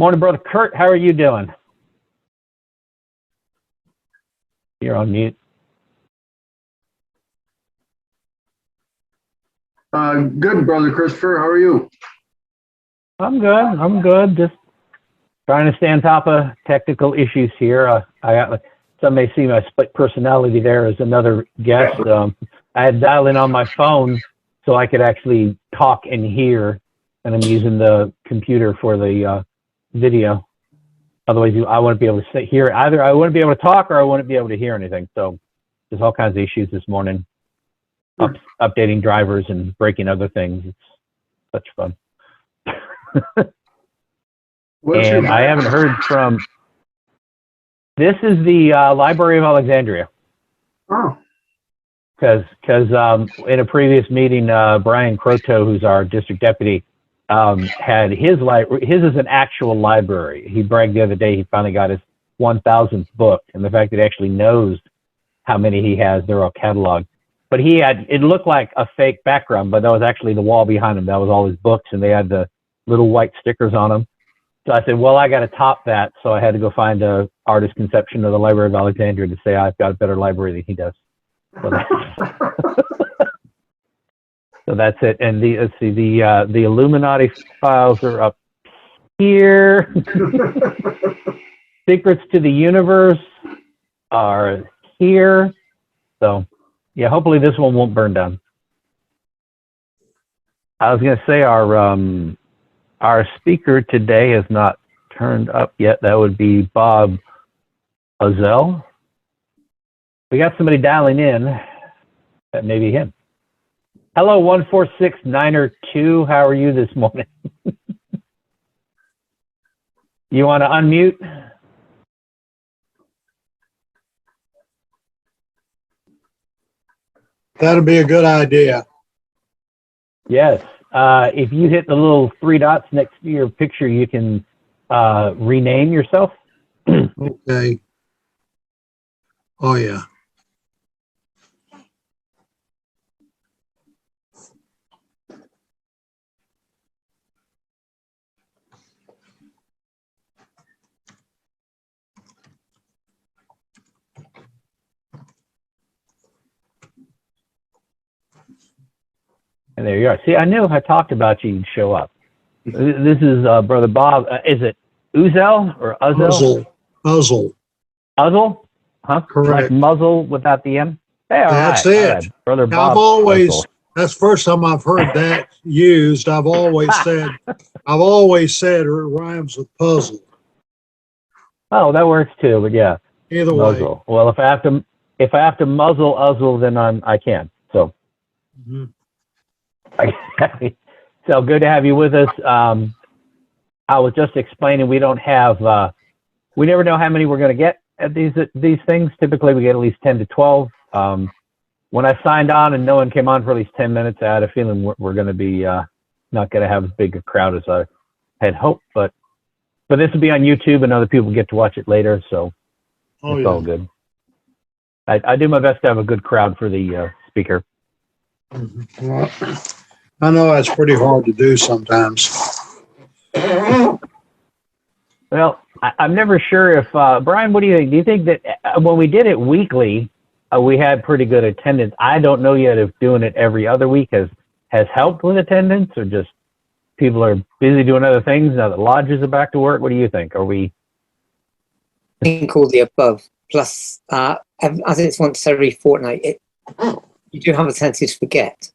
Morning, Brother Kurt. How are you doing? You're on mute. Good, Brother Christopher. How are you? I'm good. I'm good. Just trying to stay on top of technical issues here. Some may see my split personality there as another guest. I had dialed in on my phone so I could actually talk and hear, and I'm using the computer for the video. Otherwise, I wouldn't be able to hear. Either I wouldn't be able to talk or I wouldn't be able to hear anything. So there's all kinds of issues this morning. Updating drivers and breaking other things. It's such fun. And I haven't heard from. This is the Library of Alexandria. Oh. Because in a previous meeting, Brian Croteau, who's our district deputy, had his library. His is an actual library. He bragged the other day he finally got his 1,000th book, and the fact that he actually knows how many he has, they're all cataloged. But it looked like a fake background, but that was actually the wall behind him. That was all his books, and they had the little white stickers on them. So I said, well, I got to top that. So I had to go find a artist conception of the Library of Alexandria to say I've got a better library than he does. So that's it. And let's see, the Illuminati files are up here. Secrets to the Universe are here. So yeah, hopefully this one won't burn down. I was going to say our speaker today has not turned up yet. That would be Bob Uzzel. We got somebody dialing in. That may be him. Hello, 146902. How are you this morning? You want to unmute? That'd be a good idea. Yes. If you hit the little 3 dots next to your picture, you can rename yourself. Okay. Oh, yeah. And there you are. See, I knew if I talked about you, you'd show up. This is Brother Bob. Is it Uzzel or Uzzel? Uzzel. Uzzel? Huh? Correct. Like muzzle without the M? Hey, all That's right. it. All right. Brother Now, Bob. that's the first time I've heard that used. I've always said it rhymes with puzzle. Oh, that works too, but yeah. Either muzzle. Well, if I have to muzzle Uzzel, then I can. So. Mm-hmm. So good to have you with us. I was just explaining we don't have, we never know how many we're going to get at these things. Typically we get at least 10 to 12. When I signed on and no one came on for at least 10 minutes, I had a feeling we're going to be not going to have as big a crowd as I had hoped. But this will be on YouTube and other people get to watch it later, so it's all good. I do my best to have a good crowd for the speaker. Mm-hmm. Well, I know that's pretty hard to do sometimes. Well, I'm never sure if, Brian, what do you think? Do you think that when we did it weekly, we had pretty good attendance? I don't know yet if doing it every other week has helped with attendance, or just people are busy doing other things now that lodges are back to work. What do you think? Are we? I think all the above. Plus, as it's once every fortnight, you do have a tendency to forget.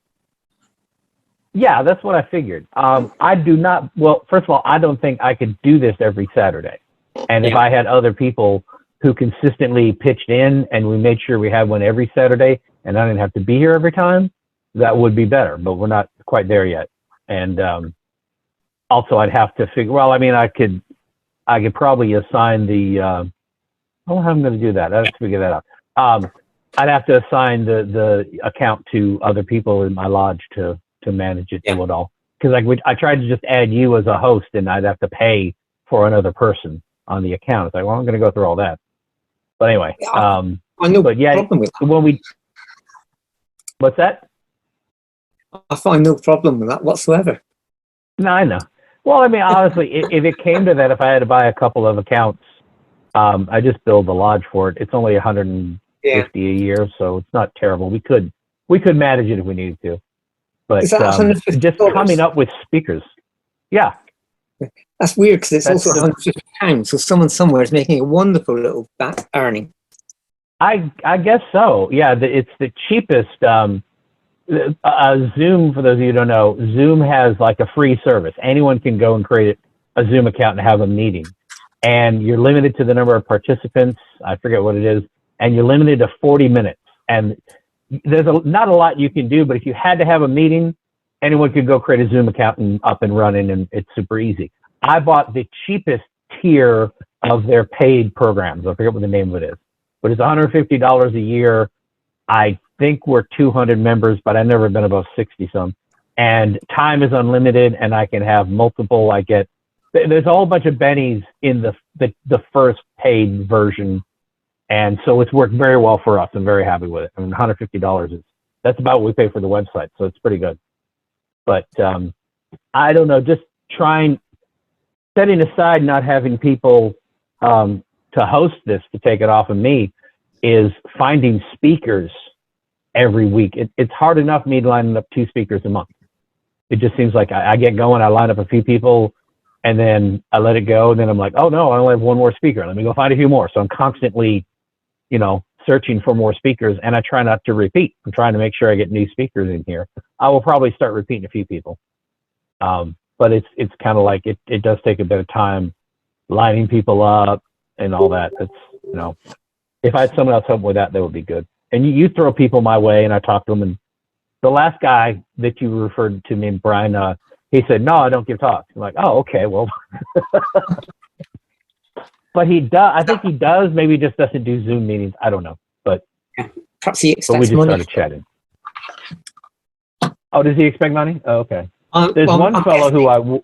Yeah, that's what I figured. I do not, well, first of all, I don't think I could do this every Saturday. And if I had other people who consistently pitched in and we made sure we had one every Saturday and I didn't have to be here every time, that would be better, but we're not quite there yet. And also I'd have to figure, well, I mean, I could probably assign the, I don't know how I'm going to do that. I have to figure that out. I'd have to assign the account to other people in my lodge to manage it, do it all. Because I tried to just add you as a host, and I'd have to pay for another person on the account. It's like, well, I'm going to go through all that. But anyway, I know problem with that. When we, what's that? I find no problem with that whatsoever. No, I know. Well, I mean, honestly, if it came to that, if I had to buy a couple of accounts, I just billed the lodge for it. It's only 150 a year, so it's not terrible. We could manage it if we needed to. But Is that $150? just coming up with speakers. Yeah. That's weird because it's That's also £150. So someone somewhere is making a wonderful little back earning. I guess so. Yeah, it's the cheapest. Zoom, for those of you who don't know, Zoom has like a free service. Anyone can go and create a Zoom account and have a meeting. And you're limited to the number of participants. I forget what it is. And you're limited to 40 minutes. And there's not a lot you can do, but if you had to have a meeting, anyone could go create a Zoom account and up and running, and it's super easy. I bought the cheapest tier of their paid programs. I forget what the name of it is, but it's $150 a year. I think we're 200 members, but I've never been above 60 some. And time is unlimited, and I can have multiple. There's a whole bunch of bennies in the first paid version. And so it's worked very well for us. I'm very happy with it. I mean, $150 that's about what we pay for the website. So it's pretty good. But I don't know, just setting aside not having people to host this, to take it off of me, is finding speakers every week. It's hard enough me lining up 2 speakers a month. It just seems like I get going, I line up a few people, and then I let it go. And then I'm like, oh no, I only have one more speaker. Let me go find a few more. So I'm constantly, searching for more speakers, and I try not to repeat. I'm trying to make sure I get new speakers in here. I will probably start repeating a few people. But it's kind of like it does take a bit of time lining people up and all that. It's, if I had someone else help with that, that would be good. And you throw people my way and I talk to them. And the last guy that you referred to me, Brian, he said, no, I don't give talks. I'm like, oh, okay, well. But he does. I think he does. Maybe he just doesn't do Zoom meetings. I don't know. But perhaps he we expects just money. started chatting. Oh, does he expect money? Oh, okay. There's Well, one fellow who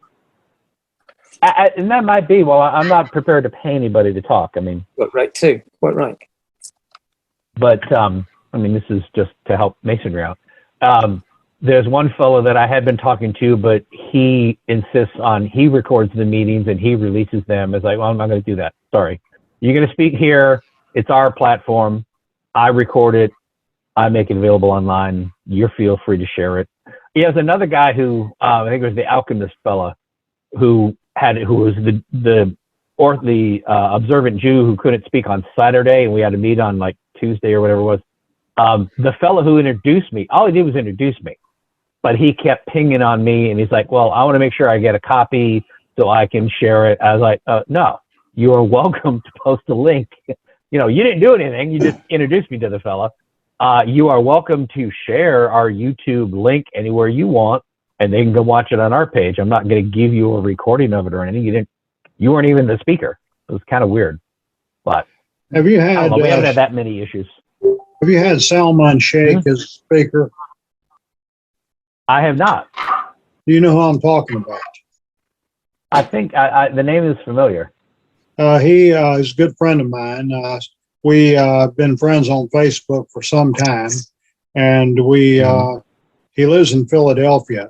and that might be. Well, I'm not prepared to pay anybody to talk. I mean, Quite right too. Quite right. but I mean, this is just to help masonry out. There's one fellow that I had been talking to, but he insists on, he records the meetings and he releases them. It's like, well, I'm not going to do that. Sorry. You're going to speak here. It's our platform. I record it. I make it available online. You feel free to share it. He has another guy who, I think it was the alchemist fella, who was the observant Jew who couldn't speak on Saturday, and we had to meet on like Tuesday or whatever it was. The fellow who introduced me, all he did was introduce me, but he kept pinging on me, and he's like, well, I want to make sure I get a copy so I can share it. I was like, no, you are welcome to post a link. You didn't do anything. You just introduced me to the fella. You are welcome to share our YouTube link anywhere you want, and they can go watch it on our page. I'm not going to give you a recording of it or anything. You weren't even the speaker. It was kind of weird. But Have you had, we haven't had that many issues. have you had Salman Sheikh as speaker? I have not. Do you know who I'm talking about? I think the name is familiar. He is a good friend of mine. We have been friends on Facebook for some time, and he lives in Philadelphia,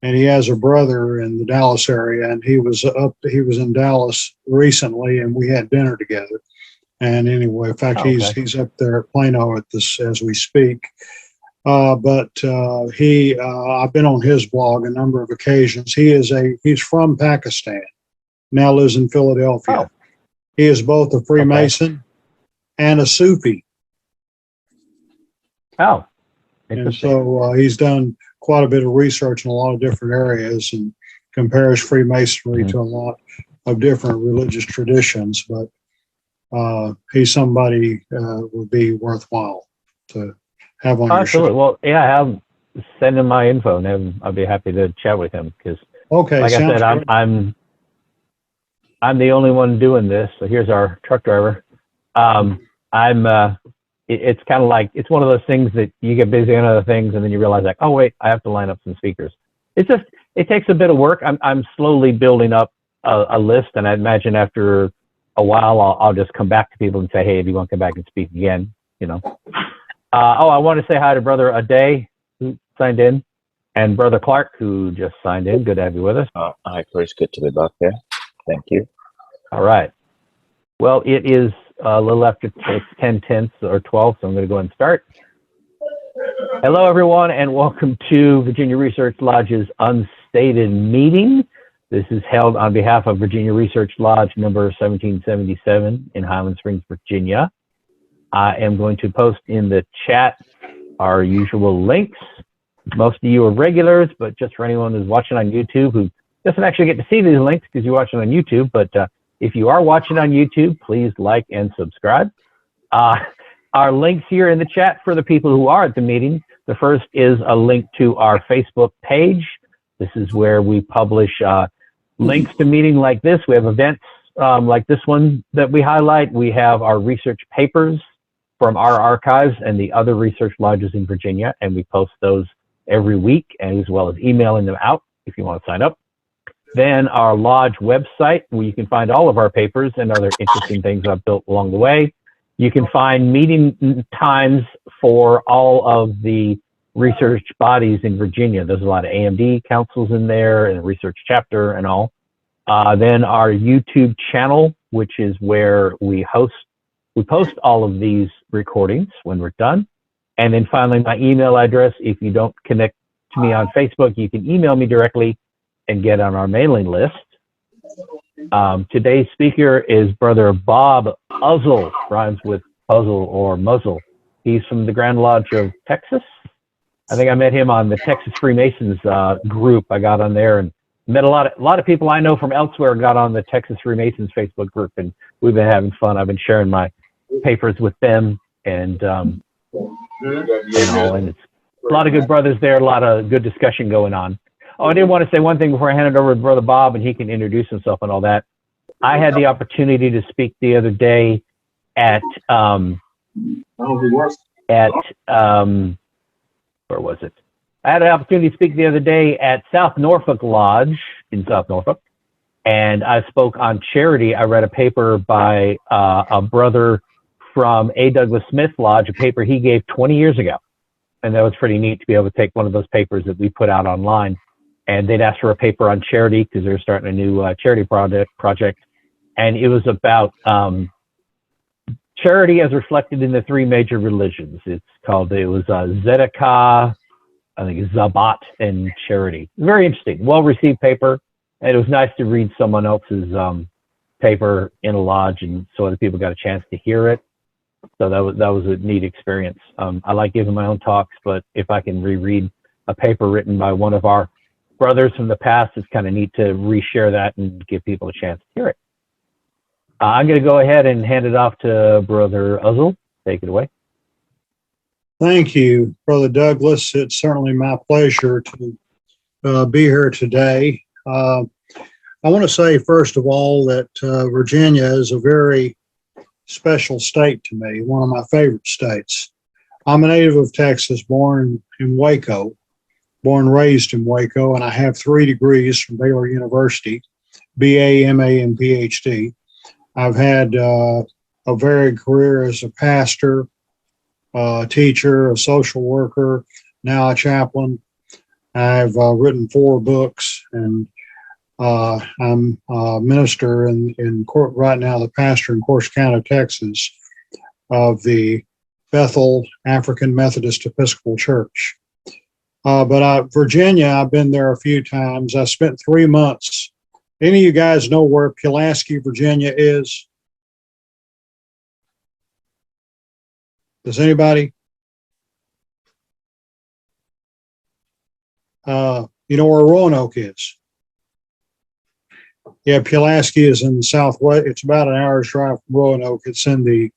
and he has a brother in the Dallas area, and he was in Dallas recently, and we had dinner together. And anyway, in fact, he's up there at Plano as we speak. I've been on his blog a number of occasions. He's from Pakistan, now lives in Philadelphia. Oh. He is both a Freemason and a Sufi. Oh, And interesting. so he's done quite a bit of research in a lot of different areas and compares Freemasonry to a lot of different religious traditions. But he's somebody would be worthwhile to have on your show. Absolutely. Well, yeah, I'll send him my info, and I'll be happy to chat with him because, Okay, like I sounds said, good. I'm the only one doing this. So here's our truck driver. It's kind of like, it's one of those things that you get busy on other things, and then you realize like, oh wait, I have to line up some speakers. It takes a bit of work. I'm slowly building up a list, and I imagine after a while, I'll just come back to people and say, hey, do you want to come back and speak again? I want to say hi to brother Aday, who signed in, and Brother Clark, who just signed in. Good to have you with us. Hi, Chris. Good to be back here. Thank you. All right. Well, it is a little after 10:10 or 12, so I'm going to go ahead and start. Hello, everyone, and welcome to Virginia Research Lodge's Unstated Meeting. This is held on behalf of Virginia Research Lodge number 1777 in Highland Springs, Virginia. I am going to post in the chat our usual links. Most of you are regulars, but just for anyone who's watching on YouTube who doesn't actually get to see these links because you're watching on YouTube, but if you are watching on YouTube, please like and subscribe. Our links here in the chat for the people who are at the meeting. The first is a link to our Facebook page. This is where we publish links to meetings like this. We have events like this one that we highlight. We have our research papers from our archives and the other research lodges in Virginia, and we post those every week, as well as emailing them out if you want to sign up. Then our lodge website, where you can find all of our papers and other interesting things I've built along the way. You can find meeting times for all of the research bodies in Virginia. There's a lot of AMD councils in there and a research chapter and all. Then our YouTube channel, which is where we post all of these recordings when we're done. And then finally, my email address. If you don't connect to me on Facebook, you can email me directly and get on our mailing list. Today's speaker is Brother Bob Uzzel, rhymes with puzzle or muzzle. He's from the Grand Lodge of Texas. I think I met him on the Texas Freemasons group. I got on there and met a lot of people I know from elsewhere. Got on the Texas Freemasons Facebook group, and we've been having fun. I've been sharing my papers with them, and all. And it's a lot of good brothers there. A lot of good discussion going on. Oh, I did want to say one thing before I hand it over to Brother Bob, and he can introduce himself and all that. I had the opportunity to speak the other day at where was it? I had an opportunity to speak the other day at South Norfolk Lodge in South Norfolk, and I spoke on charity. I read a paper by a brother from A. Douglas Smith Lodge, a paper he gave 20 years ago, and that was pretty neat to be able to take one of those papers that we put out online. And they'd asked for a paper on charity because they're starting a new charity project. And it was about charity as reflected in the three major religions. It was Zedekah, I think it's Zabat, and charity. Very interesting, well-received paper. And it was nice to read someone else's paper in a lodge, and so other people got a chance to hear it. So that was a neat experience. I like giving my own talks, but if I can reread a paper written by one of our brothers from the past, it's kind of neat to reshare that and give people a chance to hear it. I'm going to go ahead and hand it off to Brother Uzzel. Take it away. Thank you, Brother Douglas. It's certainly my pleasure to be here today. I want to say, first of all, that Virginia is a very special state to me, one of my favorite states. I'm a native of Texas, born in Waco, born and raised in Waco, and I have 3 degrees from Baylor University, BA, MA, and PhD. I've had a varied career as a pastor, a teacher, a social worker, now a chaplain. I've written 4 books, and I'm a minister in court right now, the pastor in Corsicana, Texas, of the Bethel African Methodist Episcopal Church. But Virginia, I've been there a few times. I spent 3 months. Any of you guys know where Pulaski, Virginia is? Does anybody? You know where Roanoke is? Yeah, Pulaski is in the southwest. It's about an hour's drive from Roanoke. It's in the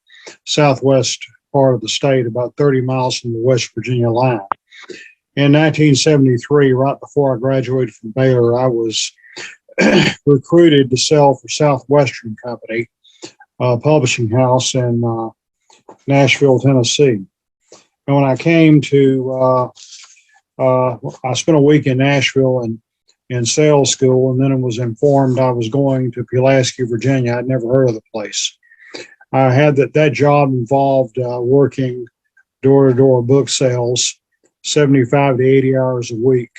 southwest part of the state, about 30 miles from the West Virginia line. In 1973, right before I graduated from Baylor, I was recruited to sell for Southwestern Company, a publishing house in Nashville, Tennessee. And when I came to, I spent a week in Nashville and in sales school, and then I was informed I was going to Pulaski, Virginia. I'd never heard of the place. I had that job involved working door-to-door book sales, 75 to 80 hours a week,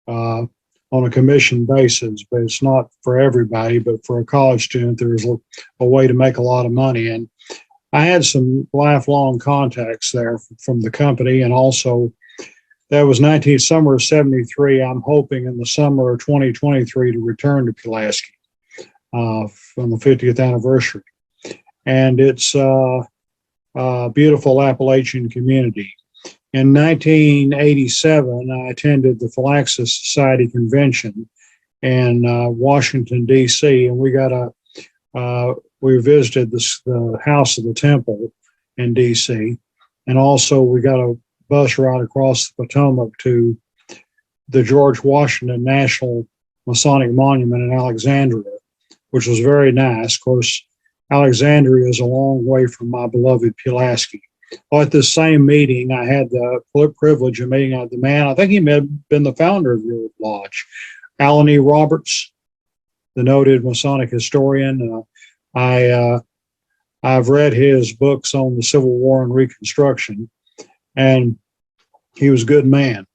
on a commission basis, but it's not for everybody. But for a college student, there's a way to make a lot of money. And I had some lifelong contacts there from the company, and also that was summer of 73. I'm hoping in the summer of 2023 to return to Pulaski from the 50th anniversary. And it's a beautiful Appalachian community. In 1987, I attended the Philaxis Society convention in Washington, D.C., and we visited the House of the Temple in D.C., and also we got a bus ride across the Potomac to the George Washington National Masonic Monument in Alexandria, which was very nice. Of course, Alexandria is a long way from my beloved Pulaski. Well, at this same meeting, I had the privilege of meeting the man, I think he may have been the founder of your lodge, Alan E. Roberts, the noted Masonic historian. I've read his books on the Civil War and Reconstruction, and he was a good man.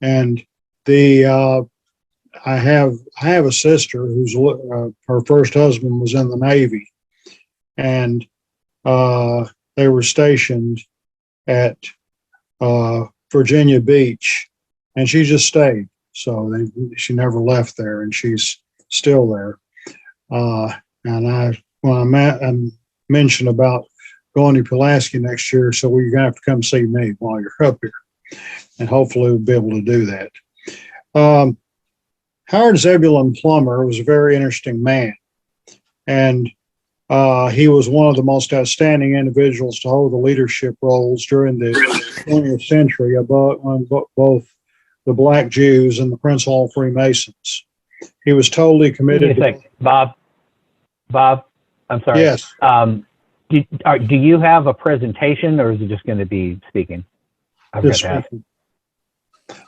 And I have a sister whose her first husband was in the Navy, and they were stationed at Virginia Beach, and she just stayed. So she never left there, and she's still there. And when I mentioned about going to Pulaski next year, so you're gonna have to come see me while you're up here, and hopefully we'll be able to do that. Howard Zebulun Plummer was a very interesting man, and he was one of the most outstanding individuals to hold the leadership roles during the 20th century on both the Black Jews and the Prince Hall Freemasons. He was totally committed. Give me a sec. Bob, I'm sorry. Yes. Do you have a presentation, or is it just going to be speaking? I've got Just to ask. speaking.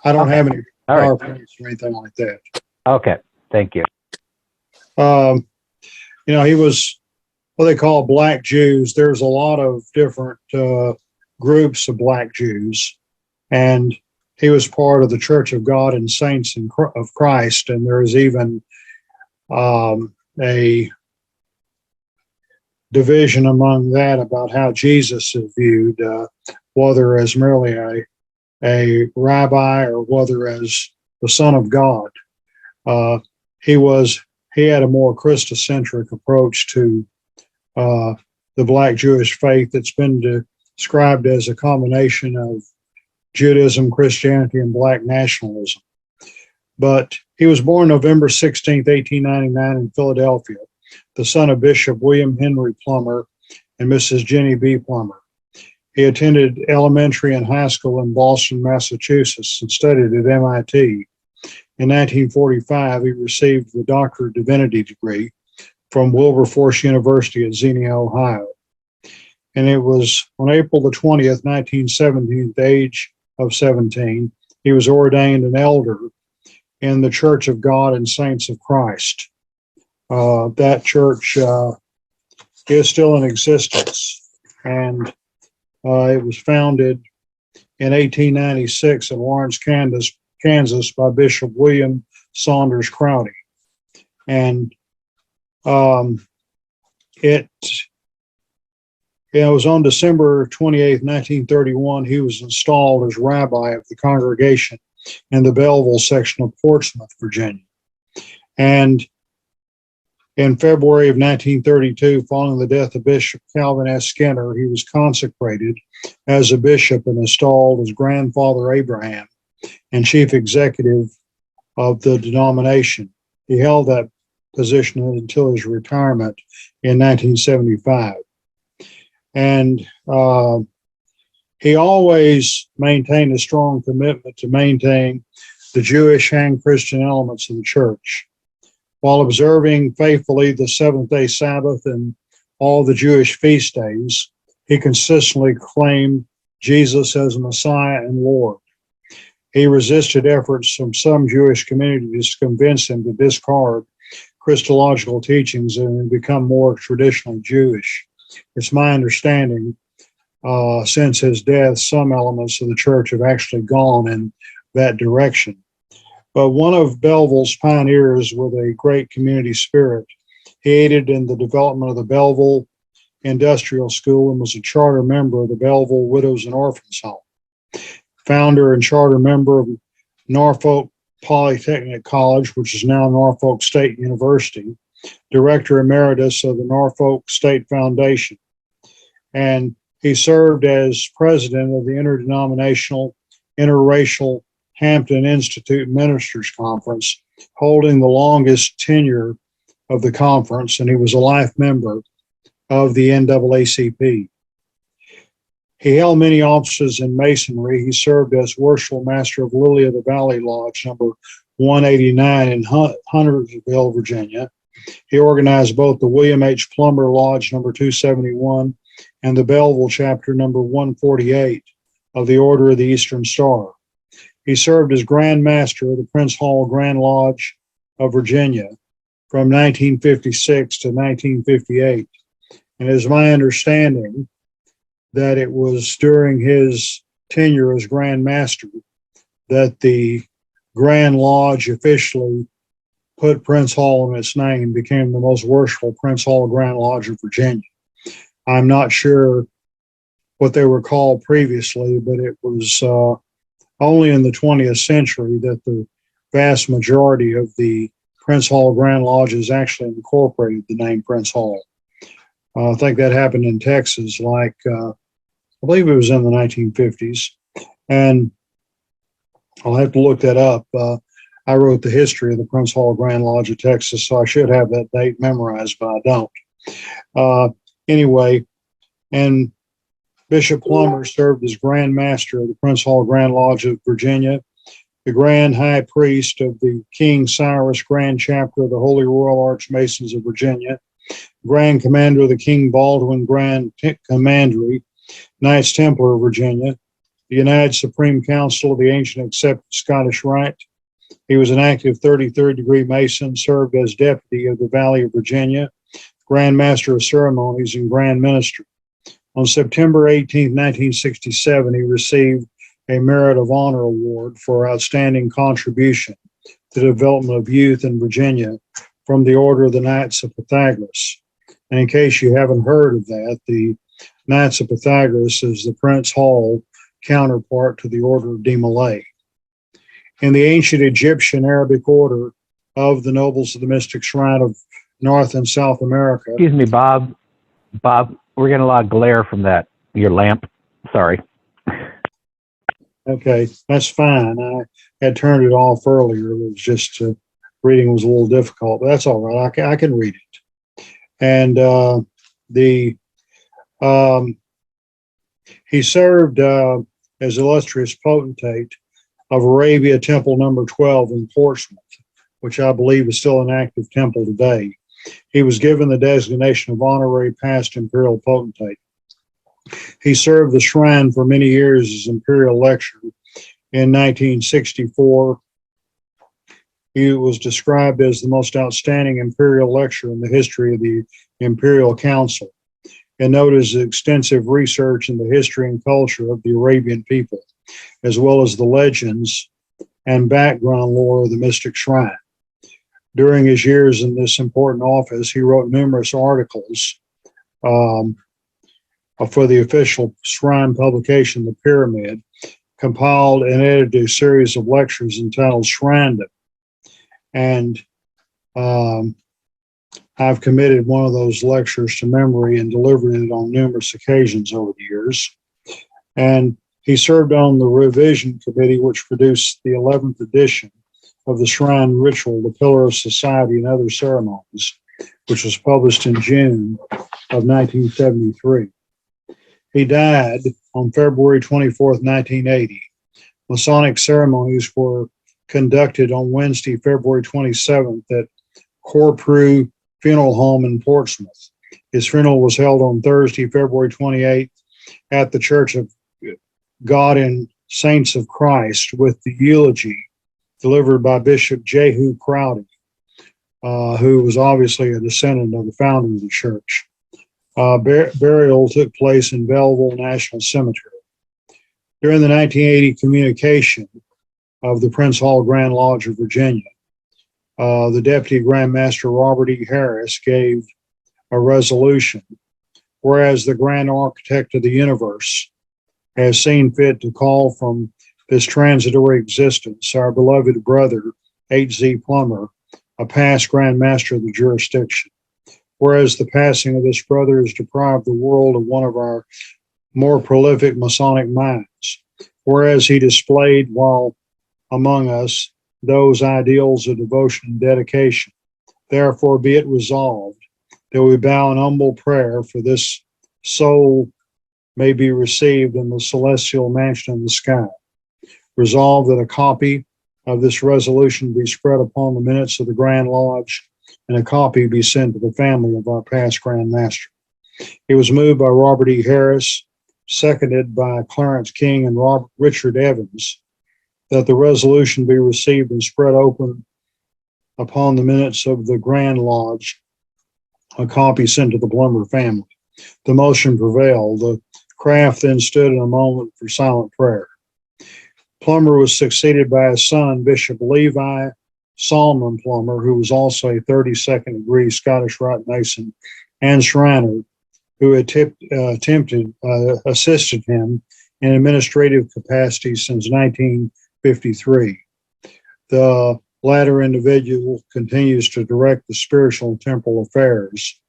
I don't have any All right. PowerPoints or anything like that. Okay. Thank you. He was what they call Black Jews. There's a lot of different groups of Black Jews, and he was part of the Church of God and Saints of Christ. And there is even a division among that about how Jesus is viewed, whether as merely a rabbi or whether as the Son of God. He had a more Christocentric approach to the Black Jewish faith that's been described as a combination of Judaism, Christianity, and Black nationalism. But he was born November 16th, 1899 in Philadelphia, the son of Bishop William Henry Plummer and Mrs. Jenny B. Plummer. He attended elementary and high school in Boston, Massachusetts, and studied at MIT. In 1945, he received the Doctor of Divinity degree from Wilberforce University at Xenia, Ohio. And it was on April the 20th, 1917, at the age of 17, he was ordained an elder in the Church of God and Saints of Christ. That church is still in existence, and it was founded in 1896 in Lawrence, Kansas by Bishop William Saunders Crowdy. And it was on December 28th, 1931, he was installed as rabbi of the congregation in the Belleville section of Portsmouth, Virginia. And in February of 1932, following the death of Bishop Calvin S. Skinner, he was consecrated as a bishop and installed as Grandfather Abraham and chief executive of the denomination. He held that position until his retirement in 1975. And he always maintained a strong commitment to maintain the Jewish and Christian elements of the church. While observing faithfully the seventh-day Sabbath and all the Jewish feast days, he consistently claimed Jesus as Messiah and Lord. He resisted efforts from some Jewish communities to convince him to discard Christological teachings and become more traditionally Jewish. It's my understanding, since his death, some elements of the church have actually gone in that direction. But one of Belleville's pioneers with a great community spirit, he aided in the development of the Belleville Industrial School and was a charter member of the Belleville Widows and Orphans Home. Founder and charter member of Norfolk Polytechnic College, which is now Norfolk State University, director emeritus of the Norfolk State Foundation. And he served as president of the Interdenominational Interracial Hampton Institute Ministers Conference, holding the longest tenure of the conference, and he was a life member of the NAACP. He held many offices in Masonry. He served as worshipful master of Lily of the Valley Lodge, number 189 in Huntersville, Virginia. He organized both the William H. Plummer Lodge, number 271, and the Belleville chapter, number 148 of the Order of the Eastern Star. He served as Grand Master of the Prince Hall Grand Lodge of Virginia from 1956 to 1958. And it is my understanding that it was during his tenure as Grand Master that the Grand Lodge officially put Prince Hall in its name, became the most worshipful Prince Hall Grand Lodge of Virginia. I'm not sure what they were called previously, but it was only in the 20th century that the vast majority of the Prince Hall Grand Lodges actually incorporated the name Prince Hall. I think that happened in Texas, I believe it was in the 1950s. And I'll have to look that up. I wrote the history of the Prince Hall Grand Lodge of Texas, so I should have that date memorized, but I don't. Anyway, and Bishop Plummer served as Grand Master of the Prince Hall Grand Lodge of Virginia, the Grand High Priest of the King Cyrus Grand Chapter of the Holy Royal Archmasons of Virginia, Grand Commander of the King Baldwin Grand Commandery, Knights Templar of Virginia, the United Supreme Council of the Ancient Accepted Scottish Rite. He was an active 33rd degree Mason, served as Deputy of the Valley of Virginia, Grand Master of Ceremonies, and Grand Minister. On September 18, 1967, he received a Merit of Honor Award for outstanding contribution to the development of youth in Virginia from the Order of the Knights of Pythagoras. And in case you haven't heard of that, the Knights of Pythagoras is the Prince Hall counterpart to the Order of Demolay. In the ancient Egyptian Arabic order of the Nobles of the Mystic Shrine of North and South America. Excuse me, Bob. Bob, we're getting a lot of glare from your lamp. Sorry. Okay, that's fine. I had turned it off earlier. It was just reading was a little difficult, but that's all right. I can read it. And he served as illustrious potentate of Arabia Temple number 12 in Portsmouth, which I believe is still an active temple today. He was given the designation of honorary past imperial potentate. He served the shrine for many years as imperial lecturer. In 1964, he was described as the most outstanding imperial lecturer in the history of the Imperial Council, and noted his extensive research in the history and culture of the Arabian people, as well as the legends and background lore of the mystic shrine. During his years in this important office, he wrote numerous articles for the official shrine publication, The Pyramid, compiled and edited a series of lectures entitled Shrindom. And I've committed one of those lectures to memory and delivered it on numerous occasions over the years. And he served on the revision committee, which produced the 11th edition of the Shrine Ritual, The Pillar of Society and Other Ceremonies, which was published in June of 1973. He died on February 24th, 1980. Masonic ceremonies were conducted on Wednesday, February 27th at Corprew Funeral Home in Portsmouth. His funeral was held on Thursday, February 28th at the Church of God and Saints of Christ, with the eulogy delivered by Bishop Jehu Crowdy, who was obviously a descendant of the founder of the church. Burial took place in Belleville National Cemetery. During the 1980 communication of the Prince Hall Grand Lodge of Virginia. The Deputy Grand Master Robert E. Harris gave a resolution, whereas the Grand Architect of the Universe has seen fit to call from this transitory existence our beloved brother, H.Z. Plummer, a past Grand Master of the jurisdiction. Whereas the passing of this brother has deprived the world of one of our more prolific Masonic minds, whereas he displayed while among us those ideals of devotion and dedication. Therefore, be it resolved that we bow in humble prayer for this soul may be received in the celestial mansion in the sky. Resolved that a copy of this resolution be spread upon the minutes of the Grand Lodge and a copy be sent to the family of our past Grand Master. It was moved by Robert E. Harris, seconded by Clarence King and Richard Evans, that the resolution be received and spread open upon the minutes of the Grand Lodge, a copy sent to the Plummer family. The motion prevailed. The craft then stood in a moment for silent prayer. Plummer was succeeded by his son, Bishop Levi Solomon Plummer, who was also a 32nd degree Scottish Rite Mason and Shriner, who had assisted him in administrative capacity since 1953. The latter individual continues to direct the spiritual and temporal affairs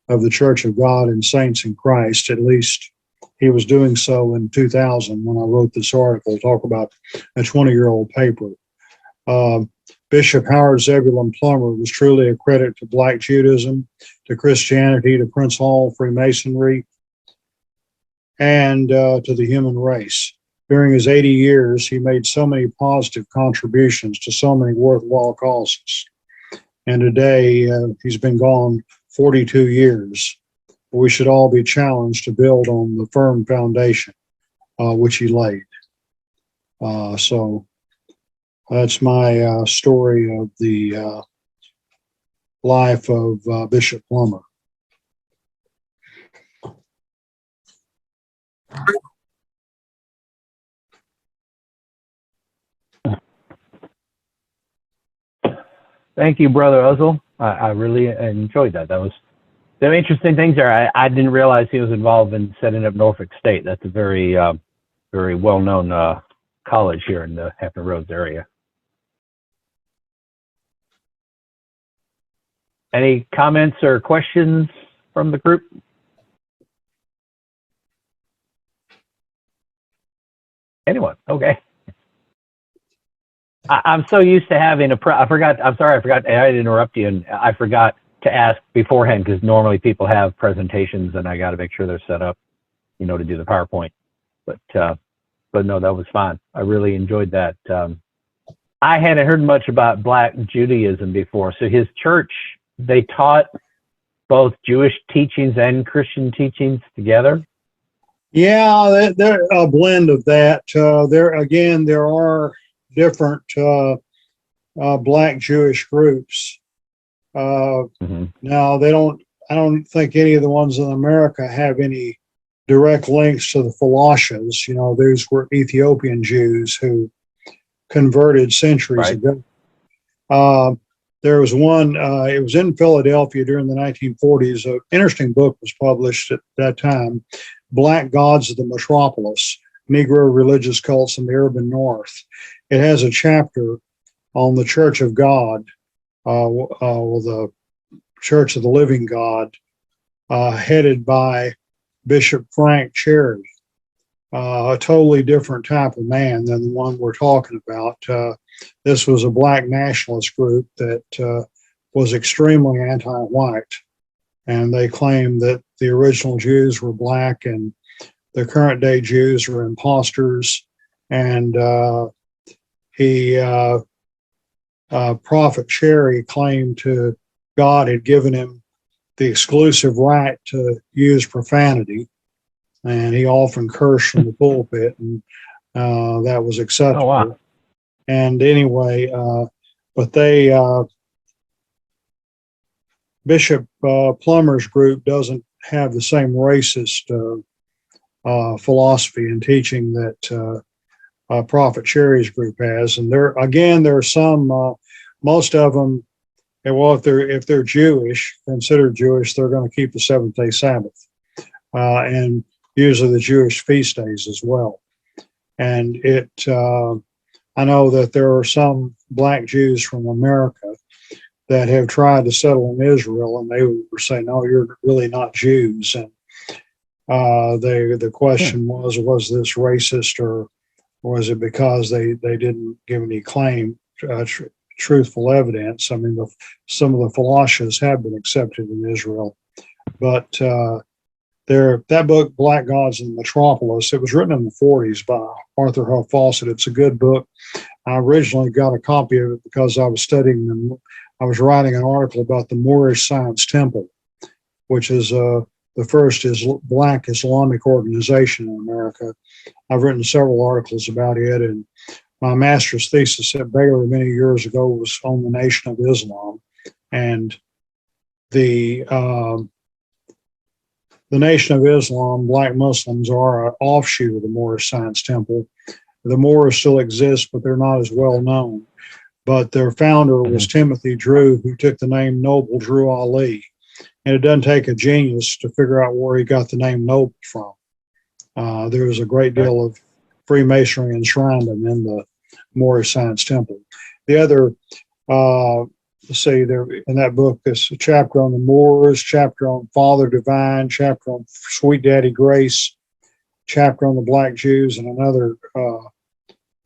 of the Church of God and Saints in Christ. At least he was doing so in 2000 when I wrote this article, talk about a 20-year-old paper. Bishop Howard Zebulun Plummer was truly a credit to Black Judaism, to Christianity, to Prince Hall Freemasonry, and to the human race. During his 80 years, he made so many positive contributions to so many worthwhile causes. And today, he's been gone 42 years. We should all be challenged to build on the firm foundation which he laid. So that's my story of the life of Bishop Plummer. Thank you, Brother Uzzel. I really enjoyed that. That was some interesting things there. I didn't realize he was involved in setting up Norfolk State. That's a very, very well-known college here in the Hampton Roads area. Any comments or questions from the group? Anyone? Okay. I'm so used to having I'm sorry, I forgot, I didn't interrupt you, and I forgot to ask beforehand because normally people have presentations and I got to make sure they're set up, you know, to do the PowerPoint. But no, that was fine. I really enjoyed that. I hadn't heard much about Black Judaism before. So his church, they taught both Jewish teachings and Christian teachings together? Yeah, they're a blend of that. There are different Black Jewish groups. Now, I don't think any of the ones in America have any direct links to the Falashas. You know, those were Ethiopian Jews who converted centuries ago. There was one, it was in Philadelphia during the 1940s. An interesting book was published at that time, Black Gods of the Metropolis, Negro Religious Cults in the Urban North. It has a chapter on the Church of God, the Church of the Living God, headed by Bishop Frank Cherry, a totally different type of man than the one we're talking about. This was a Black nationalist group that was extremely anti-white, and they claimed that the original Jews were Black and the current day Jews were imposters. And Prophet Cherry claimed to God had given him the exclusive right to use profanity, and he often cursed from the pulpit, and that was acceptable. Oh, wow. And anyway, but Bishop Plummer's group doesn't have the same racist philosophy and teaching that Prophet Sherry's group has. And there are some, most of them, and well, if they're Jewish, considered Jewish, they're going to keep the seventh-day Sabbath, and usually the Jewish feast days as well. And I know that there are some black Jews from America that have tried to settle in Israel, and they were saying, "No, you're really not Jews." And the question was this racist, or was it because they didn't give any truthful evidence? I mean, some of the Falashas have been accepted in Israel, but that book, Black Gods in the Metropolis, it was written in the 40s by Arthur Huff Fawcett. It's a good book. I originally got a copy of it because I was studying them. I was writing an article about the Moorish Science Temple, which is the first black Islamic organization in America. I've written several articles about it, and my master's thesis at Baylor many years ago was on the Nation of Islam. And the Nation of Islam, black Muslims, are an offshoot of the Moorish Science Temple. The Moors still exist, but they're not as well known. But their founder was Timothy Drew, who took the name Noble Drew Ali. And it doesn't take a genius to figure out where he got the name Noble from. There was a great deal of Freemasonry enshrined in the Moorish Science Temple. The other, let's see, there in that book, there's a chapter on the Moors, chapter on Father Divine, chapter on Sweet Daddy Grace, chapter on the Black Jews, and another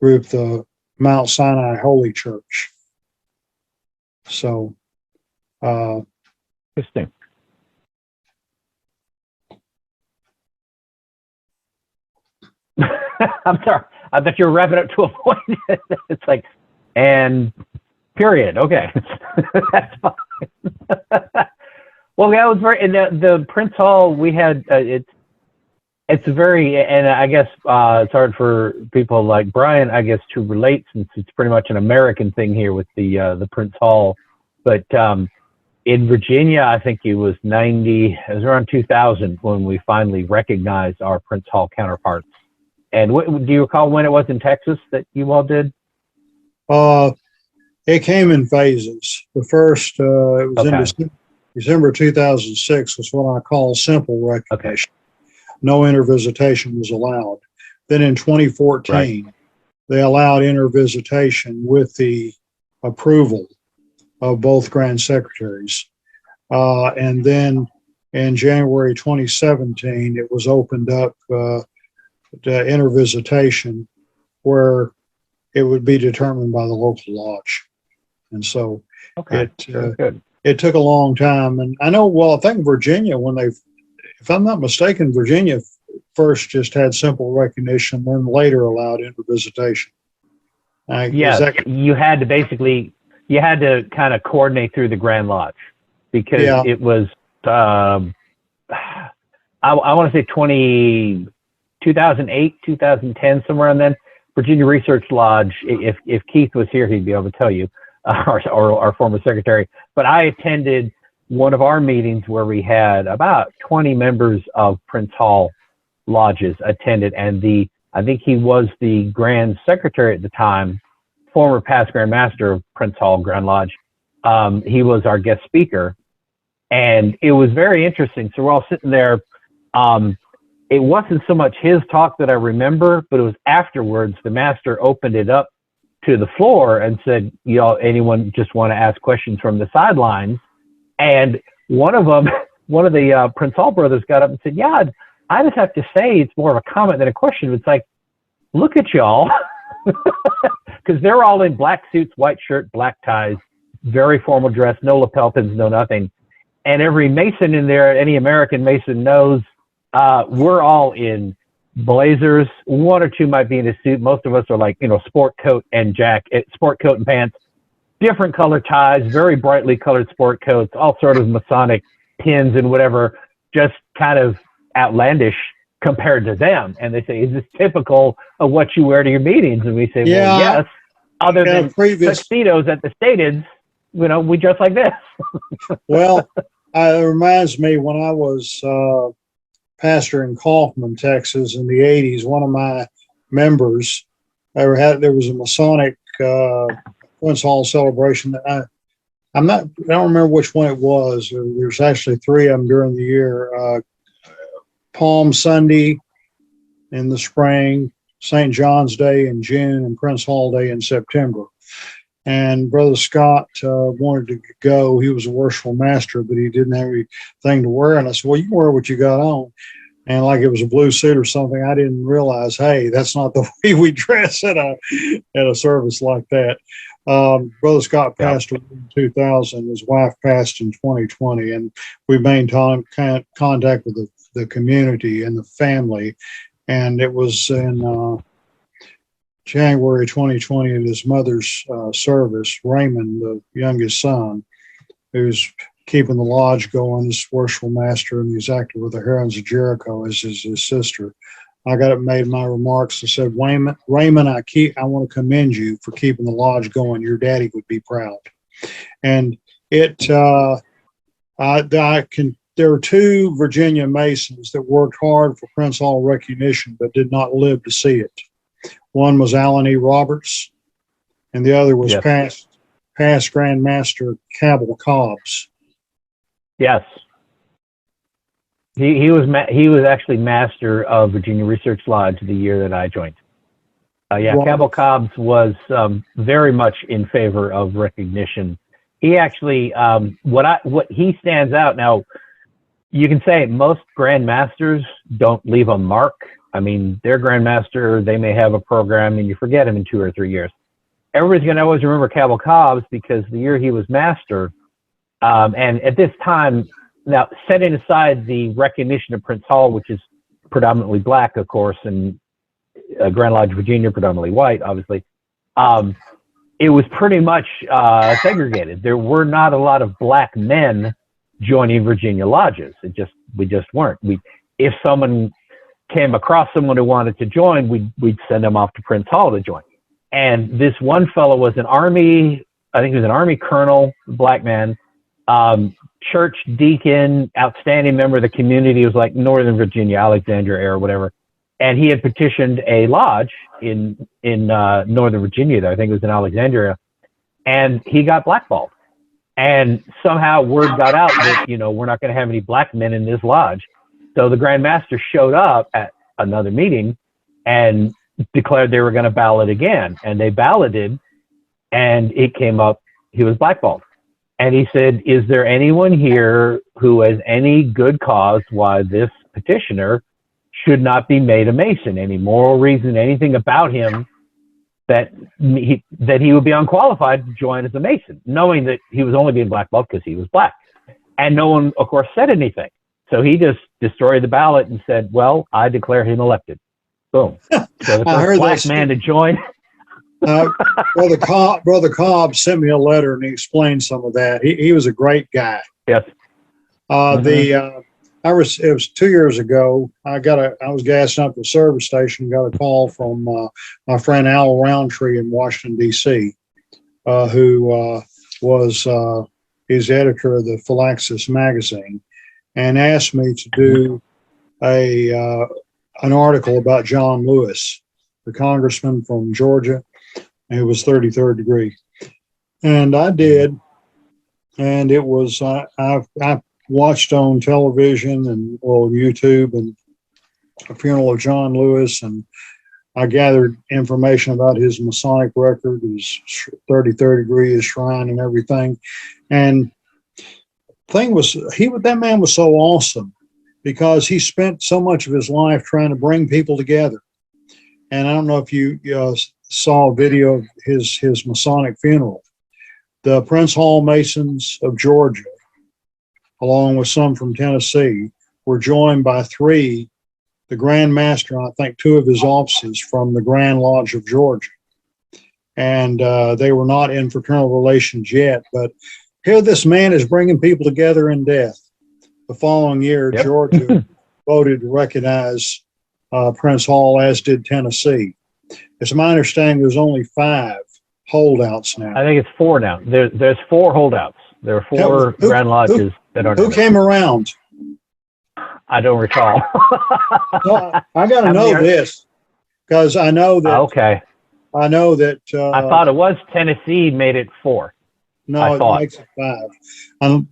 group, the Mount Sinai Holy Church. So, Interesting. I'm sorry. I thought you were wrapping up to a point. It's like, and period. Okay. That's fine. Well, that was very, and the Prince Hall, we had, it's very, and I guess it's hard for people like Brian, I guess, to relate, since it's pretty much an American thing here with the Prince Hall. But in Virginia, I think it was around 2000 when we finally recognized our Prince Hall counterparts. And do you recall when it was in Texas that you all did? It came in phases. The first, it was in December 2006 was what I call simple recognition. No intervisitation was allowed. Then in 2014, they allowed intervisitation with the approval of both Grand Secretaries. And then in January 2017, it was opened up to intervisitation, where it would be determined by the local lodge. And so it took a long time. And I know, well, I think Virginia, if I'm not mistaken, Virginia first just had simple recognition, then later allowed intervisitation. You had to kind of coordinate through the Grand Lodge, because it was, I want to say 2008, 2010, somewhere around then. Virginia Research Lodge, if Keith was here, he'd be able to tell you, our former secretary. But I attended one of our meetings where we had about 20 members of Prince Hall lodges attended, and I think he was the Grand Secretary at the time, former past Grand Master of Prince Hall Grand Lodge. He was our guest speaker, and it was very interesting. So we're all sitting there. It wasn't so much his talk that I remember, but it was afterwards. The master opened it up to the floor and said, anyone just want to ask questions from the sidelines? And one of the Prince Hall brothers got up and said, yeah, I just have to say, it's more of a comment than a question. It's like, look at y'all. Because they're all in black suits, white shirt, black ties, very formal dress, no lapel pins, no nothing. And every Mason in there, any American Mason knows, we're all in blazers. One or two might be in a suit. Most of us are like, sport coat and pants, different color ties, very brightly colored sport coats, all sort of Masonic pins and whatever, just kind of outlandish compared to them. And they say, is this typical of what you wear to your meetings? And we say, well, yes, other than tuxedos at the Stateds, we dress like this. Well, it reminds me when I was pastor in Kaufman, Texas in the 80s, one of my members there was a Masonic Prince Hall celebration that I don't remember which one it was. There's actually three of them during the year. Palm Sunday in the spring, St. John's Day in June, and Prince Hall Day in September. And Brother Scott wanted to go. He was a worshipful master, but he didn't have anything to wear. And I said, well, you can wear what you got on. And like it was a blue suit or something, I didn't realize, hey, that's not the way we dress at a service like that. Brother Scott passed away in 2000. His wife passed in 2020. And we maintained contact with the community and the family. And it was in January 2020 at his mother's service, Raymond, the youngest son, who's keeping the lodge going, his worshipful master, and he's active with the Herons of Jericho as his sister. I got it made my remarks and said, Raymond, I want to commend you for keeping the lodge going. Your daddy would be proud. And there were two Virginia Masons that worked hard for Prince Hall recognition, but did not live to see it. One was Allen E. Roberts, and the other was past Grand Master Cabell Cobbs. Yes. He was actually master of Virginia Research Lodge the year that I joined. Cabell Cobbs was very much in favor of recognition. He actually, what he stands out now. You can say most Grand Masters don't leave a mark. I mean, their Grand Master, they may have a program and you forget him in 2 or 3 years. Everybody's going to always remember Cabell Cobbs because the year he was master, and at this time, now setting aside the recognition of Prince Hall, which is predominantly black, of course, and Grand Lodge, Virginia, predominantly white, obviously, it was pretty much segregated. There were not a lot of black men joining Virginia lodges. We just weren't. If someone came across someone who wanted to join, we'd send them off to Prince Hall to join. And this one fellow was I think he was an Army colonel, black man, church deacon, outstanding member of the community. It was like Northern Virginia, Alexandria area or whatever. And he had petitioned a lodge in Northern Virginia there. I think it was in Alexandria. And he got blackballed. And somehow word got out that, we're not going to have any black men in this lodge. So the Grand Master showed up at another meeting and declared they were going to ballot again. And they balloted, and it came up, he was blackballed. And he said, is there anyone here who has any good cause why this petitioner should not be made a Mason? Any moral reason, anything about him that he would be unqualified to join as a Mason, knowing that he was only being blackballed because he was black. And no one, of course, said anything. So he just destroyed the ballot and said, well, I declare him elected. Boom. So the first black man to join. Brother Cobb sent me a letter and he explained some of that. He was a great guy. Yes. It was 2 years ago. I was gassing up the service station, got a call from my friend Al Roundtree in Washington, D.C., who is editor of the Philaxis magazine, and asked me to do an article about John Lewis, the congressman from Georgia, who was 33rd degree. And I did. And it was, I watched on television and YouTube and a funeral of John Lewis, and I gathered information about his Masonic record, his 33rd degree, his shrine, and everything. And thing was, that man was so awesome because he spent so much of his life trying to bring people together. And I don't know if you saw a video of his Masonic funeral. The Prince Hall Masons of Georgia, along with some from Tennessee, were joined by three, the Grand Master, and I think two of his officers from the Grand Lodge of Georgia. And they were not in fraternal relations yet, but here this man is bringing people together in death. The following year, Yep. Georgia voted to recognize Prince Hall, as did Tennessee. It's my understanding there's only 5 holdouts now. I think it's 4 now. There's 4 holdouts. There are 4 Grand Lodges that aren't. Who came around? I don't recall. Well, I got to know this because I know that Okay. I know that. I thought it was Tennessee made it 4. No, I it thought. makes it 5.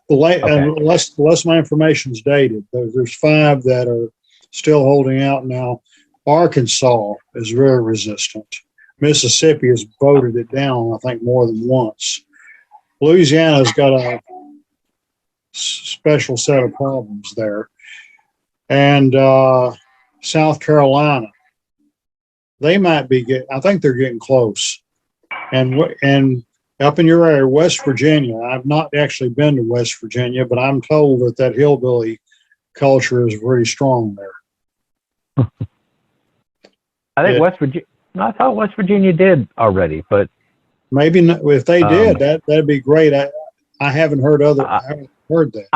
Unless my information is dated, there's 5 that are still holding out now. Arkansas is very resistant. Mississippi has voted it down, I think, more than once. Louisiana's got a special set of problems there. And South Carolina, they might be I think they're getting close. And up in your area, West Virginia, I've not actually been to West Virginia, but I'm told that hillbilly culture is very strong there. I think West Virginia. I thought West Virginia did already, but maybe if they did, that'd be great. I haven't heard I haven't heard that.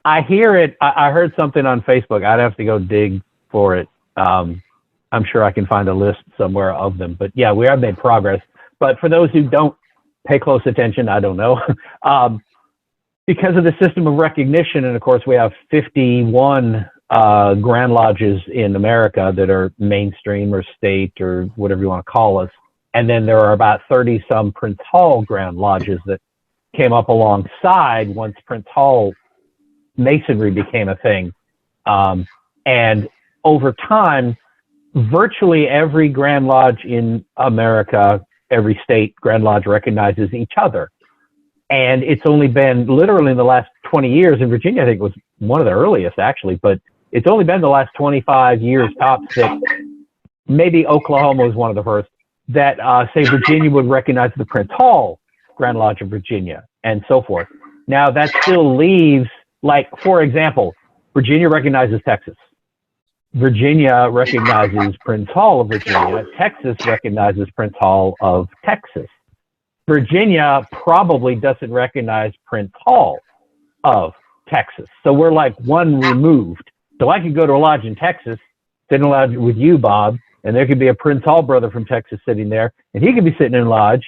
I hear it. I heard something on Facebook. I'd have to go dig for it. I'm sure I can find a list somewhere of them. But yeah, we have made progress. But for those who don't pay close attention, I don't know. Because of the system of recognition, and of course we have 51 Grand Lodges in America that are mainstream or state or whatever you want to call us. And then there are about 30 some Prince Hall Grand Lodges that came up alongside once Prince Hall Masonry became a thing. And over time, virtually every Grand Lodge in America, every state Grand Lodge recognizes each other. And it's only been literally in the last 20 years, in Virginia, I think it was one of the earliest actually, but it's only been the last 25 years tops that maybe Oklahoma was one of the first that say Virginia would recognize the Prince Hall Grand Lodge of Virginia and so forth. Now that still leaves, like, for example, Virginia recognizes Texas. Virginia recognizes Prince Hall of Virginia. Texas recognizes Prince Hall of Texas. Virginia probably doesn't recognize Prince Hall of Texas. So we're like one removed. So I could go to a lodge in Texas, sit in a lodge with you, Bob, and there could be a Prince Hall brother from Texas sitting there, and he could be sitting in a lodge,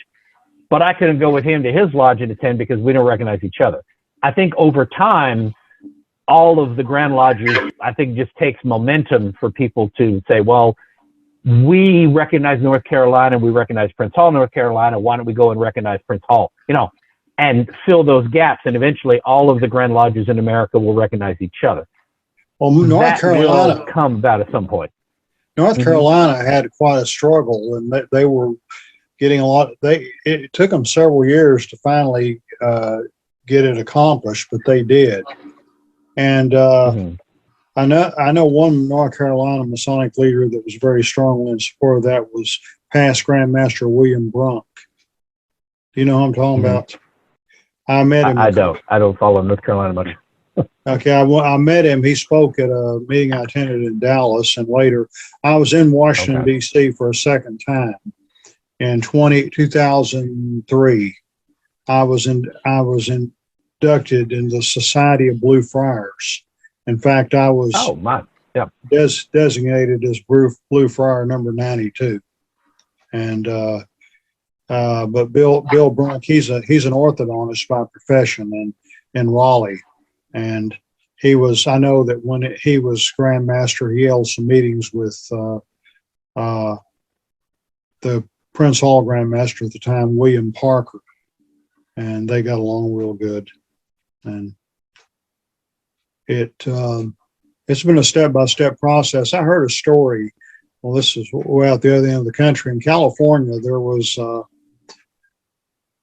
but I couldn't go with him to his lodge and attend because we don't recognize each other. I think over time, all of the Grand Lodges, I think, just takes momentum for people to say, well, we recognize North Carolina, we recognize Prince Hall, North Carolina, why don't we go and recognize Prince Hall, and fill those gaps, and eventually all of the Grand Lodges in America will recognize each other. Well, North Carolina will come about at some point. North Carolina had quite a struggle, and they were getting a lot. It took them several years to finally get it accomplished, but they did. And I know one North Carolina Masonic leader that was very strongly in support of that was past Grand Master William Brunk. Do you know who I'm talking about? I met him. I don't follow North Carolina much. Okay, I met him. He spoke at a meeting I attended in Dallas, and later I was in Washington, D.C. for a second time in 2003. I was inducted in the Society of Blue Friars. In fact, I was designated as Blue Friar number 92. And but Bill Brunk, he's an orthodontist by profession in Raleigh. And I know that when he was Grand Master, he held some meetings with the Prince Hall Grand Master at the time, William Parker, and they got along real good. And it's been a step-by-step process. I heard a story. Well, this is way out the other end of the country. In California, there was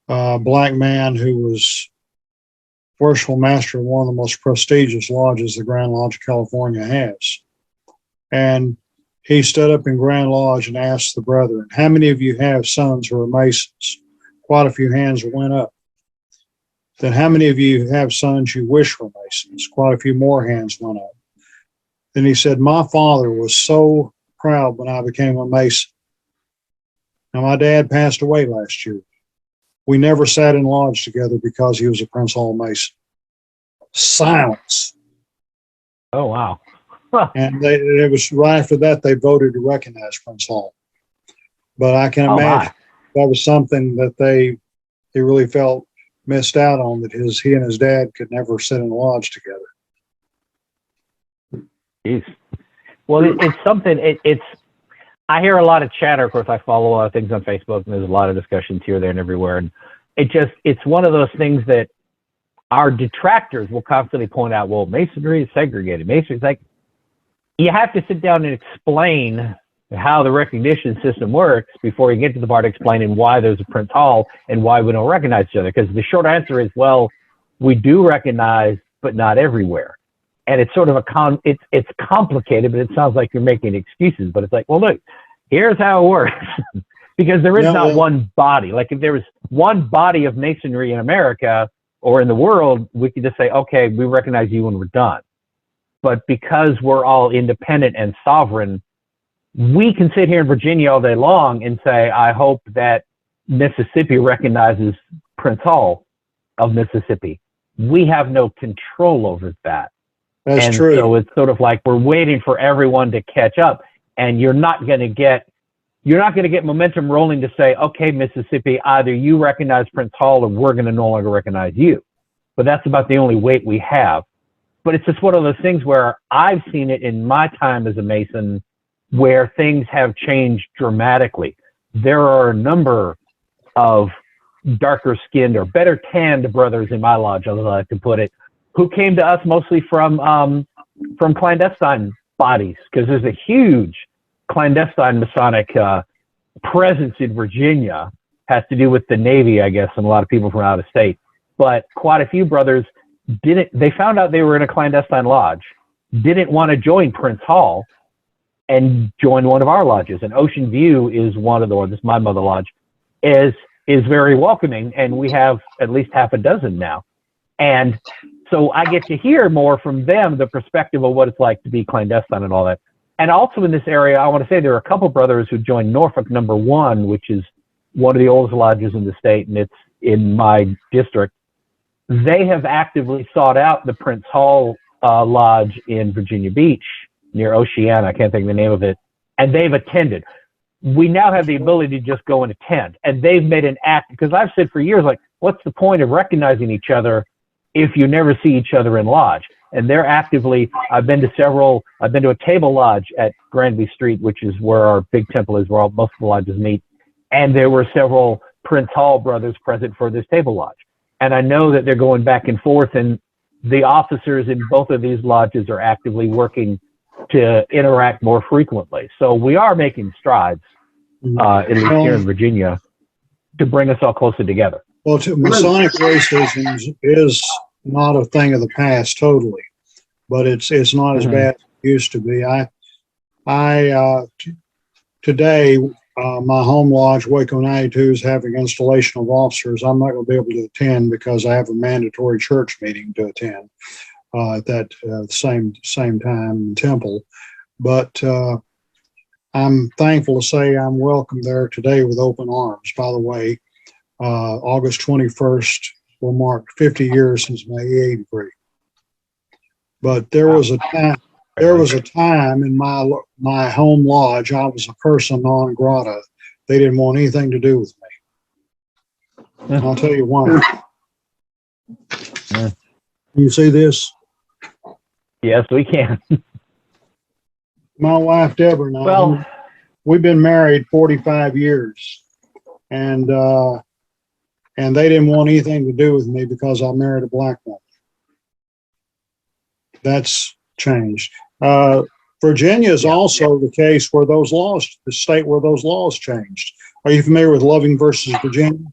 a black man who was worshipful master of one of the most prestigious lodges the Grand Lodge of California has. And he stood up in Grand Lodge and asked the brethren, how many of you have sons who are Masons? Quite a few hands went up. Then how many of you have sons you wish were Masons? Quite a few more hands went up. Then he said, my father was so proud when I became a Mason. Now, my dad passed away last year. We never sat in lodge together because he was a Prince Hall Mason. Silence. Oh, wow. And it was right after that they voted to recognize Prince Hall. But I can imagine that was something that they really felt missed out on, that he and his dad could never sit in a lodge together. Jeez. Well, it's something. I hear a lot of chatter. Of course, I follow a lot of things on Facebook, and there's a lot of discussions here, there, and everywhere. And it's one of those things that our detractors will constantly point out, well, masonry is segregated. Masonry is like, you have to sit down and explain how the recognition system works before you get to the part explaining why there's a Prince Hall and why we don't recognize each other. Because the short answer is, well, we do recognize, but not everywhere. And it's sort of it's complicated, but it sounds like you're making excuses. But it's like, well, look, here's how it works. Because there is not one body. Like if there was one body of masonry in America or in the world, we could just say, okay, we recognize you when we're done. But because we're all independent and sovereign, we can sit here in Virginia all day long and say, I hope that Mississippi recognizes Prince Hall of Mississippi. We have no control over that. That's true. So it's sort of like we're waiting for everyone to catch up, and you're not going to get momentum rolling to say, okay, Mississippi, either you recognize Prince Hall or we're going to no longer recognize you. But that's about the only weight we have. But it's just one of those things where I've seen it in my time as a Mason where things have changed dramatically. There are a number of darker skinned or better tanned brothers in my lodge, as I like to put it, who came to us mostly from clandestine bodies, because there's a huge clandestine Masonic presence in Virginia. Has to do with the Navy, I guess, and a lot of people from out of state. But quite a few brothers they found out they were in a clandestine lodge, didn't want to join Prince Hall, and joined one of our lodges. And Ocean View is one of the ones, my mother lodge, is very welcoming, and we have at least half a dozen now. And so I get to hear more from them, the perspective of what it's like to be clandestine and all that. And also in this area, I want to say there are a couple brothers who joined Norfolk Number 1, which is one of the oldest lodges in the state, and it's in my district. They have actively sought out the Prince Hall Lodge in Virginia Beach near Oceana. I can't think of the name of it. And they've attended. We now have the ability to just go and attend. And they've made an act, because I've said for years, like, what's the point of recognizing each other if you never see each other in lodge? And they're actively, I've been to a table lodge at Granby Street, which is where our big temple is, where most of the lodges meet. And there were several Prince Hall brothers present for this table lodge. And I know that they're going back and forth, and the officers in both of these lodges are actively working to interact more frequently. So we are making strides, at least here in Virginia, to bring us all closer together. Well, Masonic racism is not a thing of the past totally, but it's not as bad as it used to be. Today, my home lodge, Waco 92, is having installation of officers. I'm not going to be able to attend because I have a mandatory church meeting to attend at that same time in Temple. But I'm thankful to say I'm welcome there today with open arms. By the way, August 21st will mark 50 years since my EA degree. But there was a time in my home lodge, I was a person non grata. They didn't want anything to do with me. And I'll tell you why. Can you see this? Yes, we can. My wife, Deborah, and I, we've been married 45 years. And they didn't want anything to do with me because I married a black woman. That's changed. Virginia is also the case where the state where those laws changed. Are you familiar with Loving versus Virginia?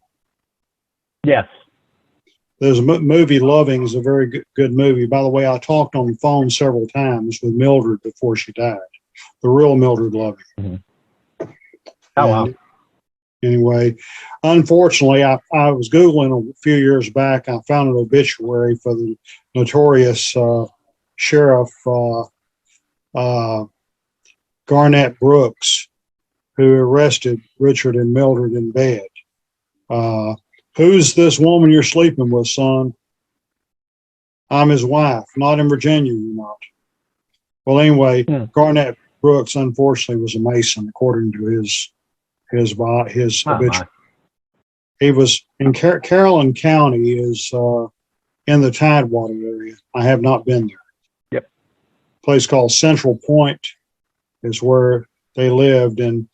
Yes. There's a movie, Loving is a very good movie. By the way, I talked on the phone several times with Mildred before she died. The real Mildred Loving. Mm-hmm. Oh, wow. Anyway, unfortunately, I was Googling a few years back. I found an obituary for the notorious Sheriff Garnett Brooks, who arrested Richard and Mildred in bed. Who's this woman you're sleeping with, son? I'm his wife. Not in Virginia, you're not. Well, anyway, Garnett Brooks, unfortunately, was a Mason, according to his obituary. He was in Caroline County, is in the Tidewater area. I have not been there. Yep. A place called Central Point is where they lived. And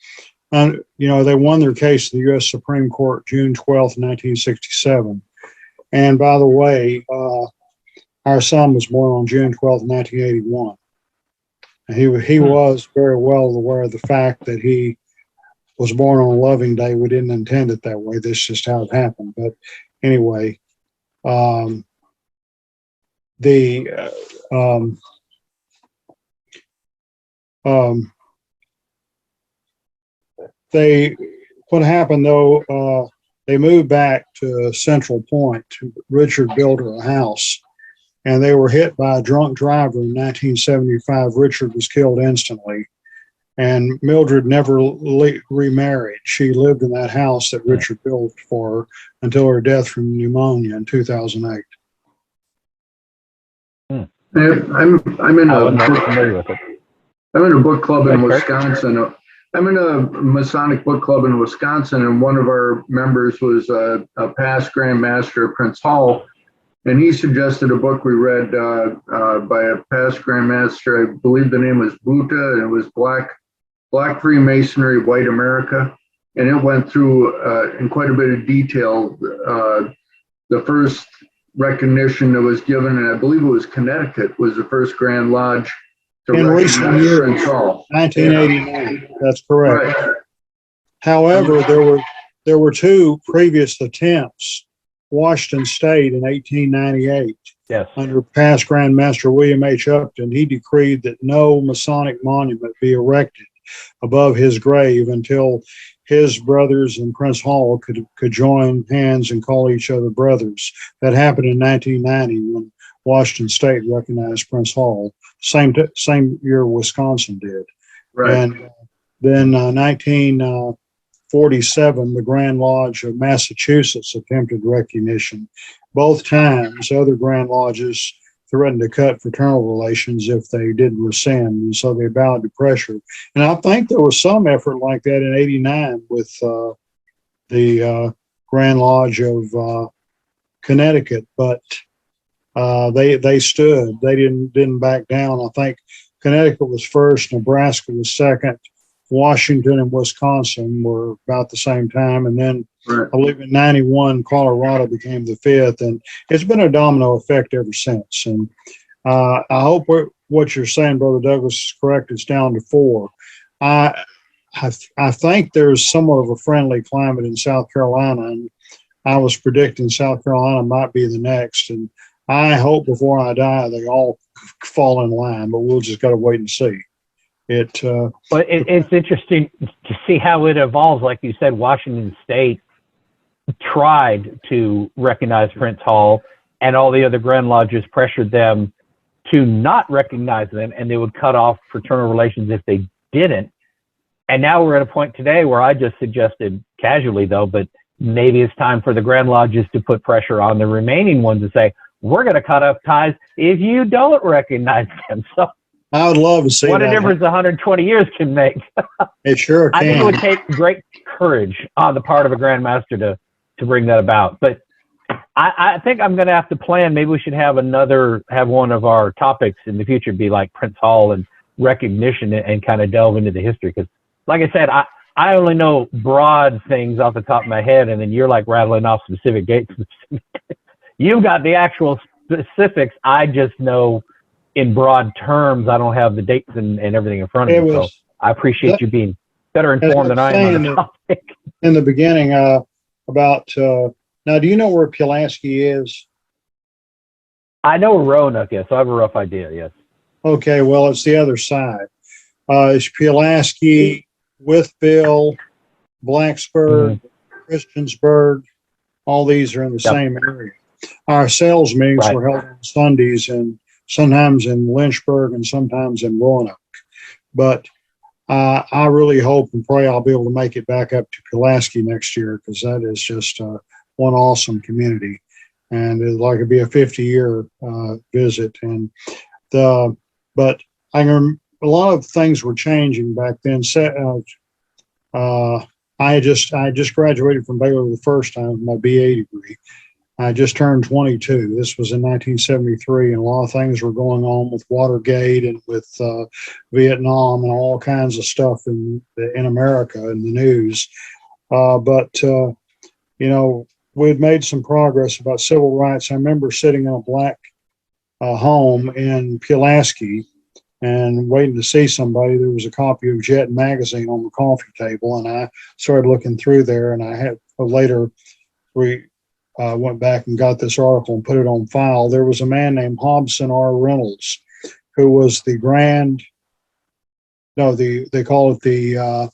they won their case in the U.S. Supreme Court June 12th, 1967. And by the way, our son was born on June 12th, 1981. And he was very well aware of the fact that he was born on a loving day. We didn't intend it that way. This is just how it happened. But anyway, what happened though, they moved back to Central Point. Richard built her a house, and they were hit by a drunk driver in 1975. Richard was killed instantly, and Mildred never remarried. She lived in that house that Richard built for her until her death from pneumonia in 2008. I'm in I a wasn't familiar with it. I'm in a book club in Okay, Kurt. Wisconsin. I'm in a Masonic book club in Wisconsin, and one of our members was a past Grand Master of Prince Hall, and he suggested a book we read by a past Grand Master. I believe the name was Buddha, and it was Black Freemasonry, White America, and it went through in quite a bit of detail the first recognition that was given, and I believe it was Connecticut was the first Grand Lodge to In recent recognize years, Prince Hall. 1989. That's correct. Right. However, there were two previous attempts. Washington State in 1898, Yes. under past Grand Master William H. Upton, he decreed that no Masonic monument be erected above his grave until his brothers and Prince Hall could join hands and call each other brothers. That happened in 1990 when Washington State recognized Prince Hall. Same year Wisconsin did. Right. And then 1947, the Grand Lodge of Massachusetts attempted recognition. Both times, other Grand Lodges threatened to cut fraternal relations if they didn't rescind, and so they bowed to pressure. And I think there was some effort like that in '89 with the Grand Lodge of Connecticut, but they stood. They didn't back down. I think Connecticut was first, Nebraska was second, Washington and Wisconsin were about the same time, and then Right. I believe in '91 Colorado became the fifth, and it's been a domino effect ever since. And I hope what you're saying, Brother Douglas, is correct. It's down to 4. I think there's somewhat of a friendly climate in South Carolina, and I was predicting South Carolina might be the next. And I hope before I die they all fall in line, but we'll just got to wait and see. It's interesting to see how it evolves. Like you said, Washington State tried to recognize Prince Hall, and all the other Grand Lodges pressured them to not recognize them, and they would cut off fraternal relations if they didn't. And now we're at a point today where I just suggested casually, though, but maybe it's time for the Grand Lodges to put pressure on the remaining ones and say, we're going to cut off ties if you don't recognize them. So I would love to see what a that. difference 120 years can make. It sure can. I think it would take great courage on the part of a grandmaster to bring that about. But I think I'm going to have to plan. Maybe we should have one of our topics in the future be like Prince Hall and recognition and kind of delve into the history. Because like I said, I only know broad things off the top of my head, and then you're like rattling off specific dates. You've got the actual specifics. I just know in broad terms. I don't have the dates and everything in front of me. So I appreciate you being better informed than I am on the topic. In the beginning, now, do you know where Pulaski is? I know Roanoke, yes. So I have a rough idea, yes. Okay, well, it's the other side. It's Pulaski, Wytheville, Blacksburg, Christiansburg. All these are in the same area. Our sales meetings were held on Sundays, and sometimes in Lynchburg and sometimes in Roanoke. But I really hope and pray I'll be able to make it back up to Pulaski next year, because that is just one awesome community, and it'd like to be a 50-year visit. And but I a lot of things were changing back then. I just graduated from Baylor the first time with my BA degree, I just turned 22. This was in 1973, and a lot of things were going on with Watergate and with Vietnam and all kinds of stuff in America in the news. We'd made some progress about civil rights. I remember sitting in a black home in Pulaski and waiting to see somebody. There was a copy of Jet magazine on the coffee table, and I started looking through there, and I had later we went back and got this article and put it on file. There was a man named Hobson R. Reynolds, who was they call it the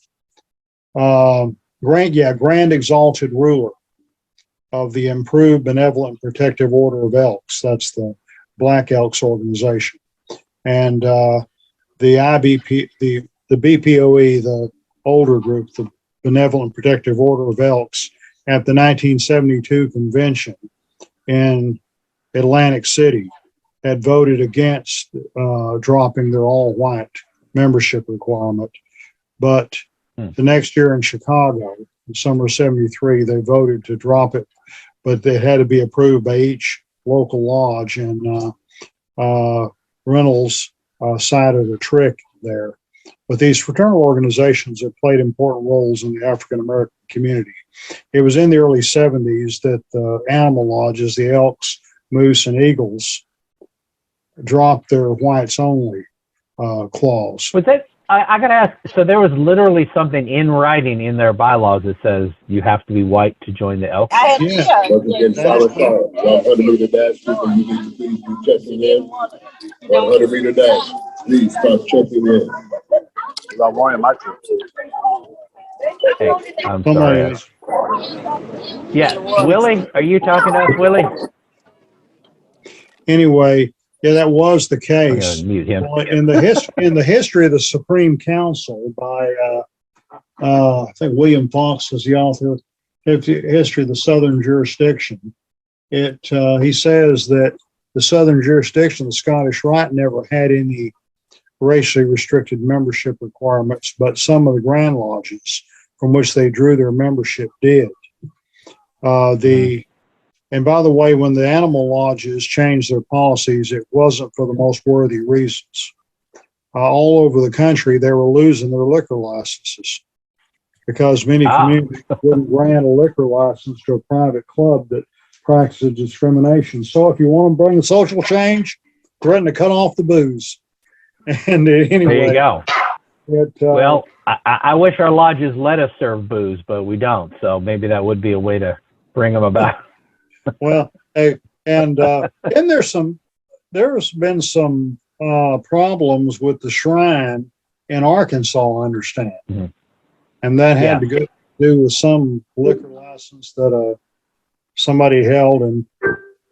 Grand Exalted Ruler of the Improved Benevolent Protective Order of Elks. That's the Black Elks organization. And the IBP, the BPOE, the older group, the Benevolent Protective Order of Elks, at the 1972 convention in Atlantic City, had voted against dropping their all-white membership requirement. But the next year in Chicago, in summer of 73, they voted to drop it, but they had to be approved by each local lodge. And Reynolds cited a trick there. But these fraternal organizations have played important roles in the African American community. It was in the early 70s that the animal lodges, the Elks, Moose, and Eagles, dropped their whites only clause. Was that, I got to ask, so there was literally something in writing in their bylaws that says you have to be white to join the Elks? Yeah. 100-meter dash, people, you need to please be checking in. 100-meter dash, please start checking in. I wanted my trip too. Hey, I'm sorry. Yeah, Willie, are you talking to us, Willie? Anyway, yeah, that was the case. I'm gonna mute him. Well, in the history of the Supreme Council by I think William Fox is the author. History of the Southern Jurisdiction. He says that the Southern Jurisdiction, the Scottish Rite, never had any racially restricted membership requirements, but some of the Grand Lodges from which they drew their membership did. And by the way, when the animal lodges changed their policies, it wasn't for the most worthy reasons. All over the country, they were losing their liquor licenses because many communities wouldn't grant a liquor license to a private club that practices discrimination. So if you want to bring social change, threaten to cut off the booze. And anyway, there you go. Well, I wish our lodges let us serve booze, but we don't. So maybe that would be a way to bring them about. Well, and there's been some problems with the shrine in Arkansas, I understand. Mm-hmm. And that had to do with some liquor license that somebody held. And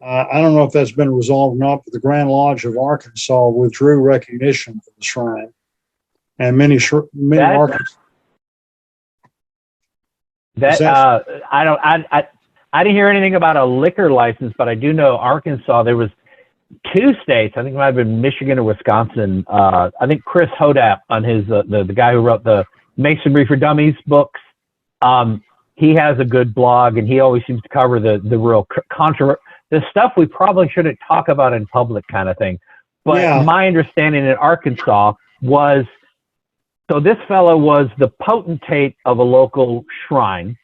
I don't know if that's been resolved or not, but the Grand Lodge of Arkansas withdrew recognition for the shrine. And many Arkansas. I didn't hear anything about a liquor license, but I do know Arkansas, there was 2 states, I think it might have been Michigan or Wisconsin. I think Chris Hodap on his, the guy who wrote the Masonry for Dummies books, he has a good blog and he always seems to cover the real the stuff we probably shouldn't talk about in public kind of thing. But my understanding in Arkansas was, so this fellow was the potentate of a local shrine.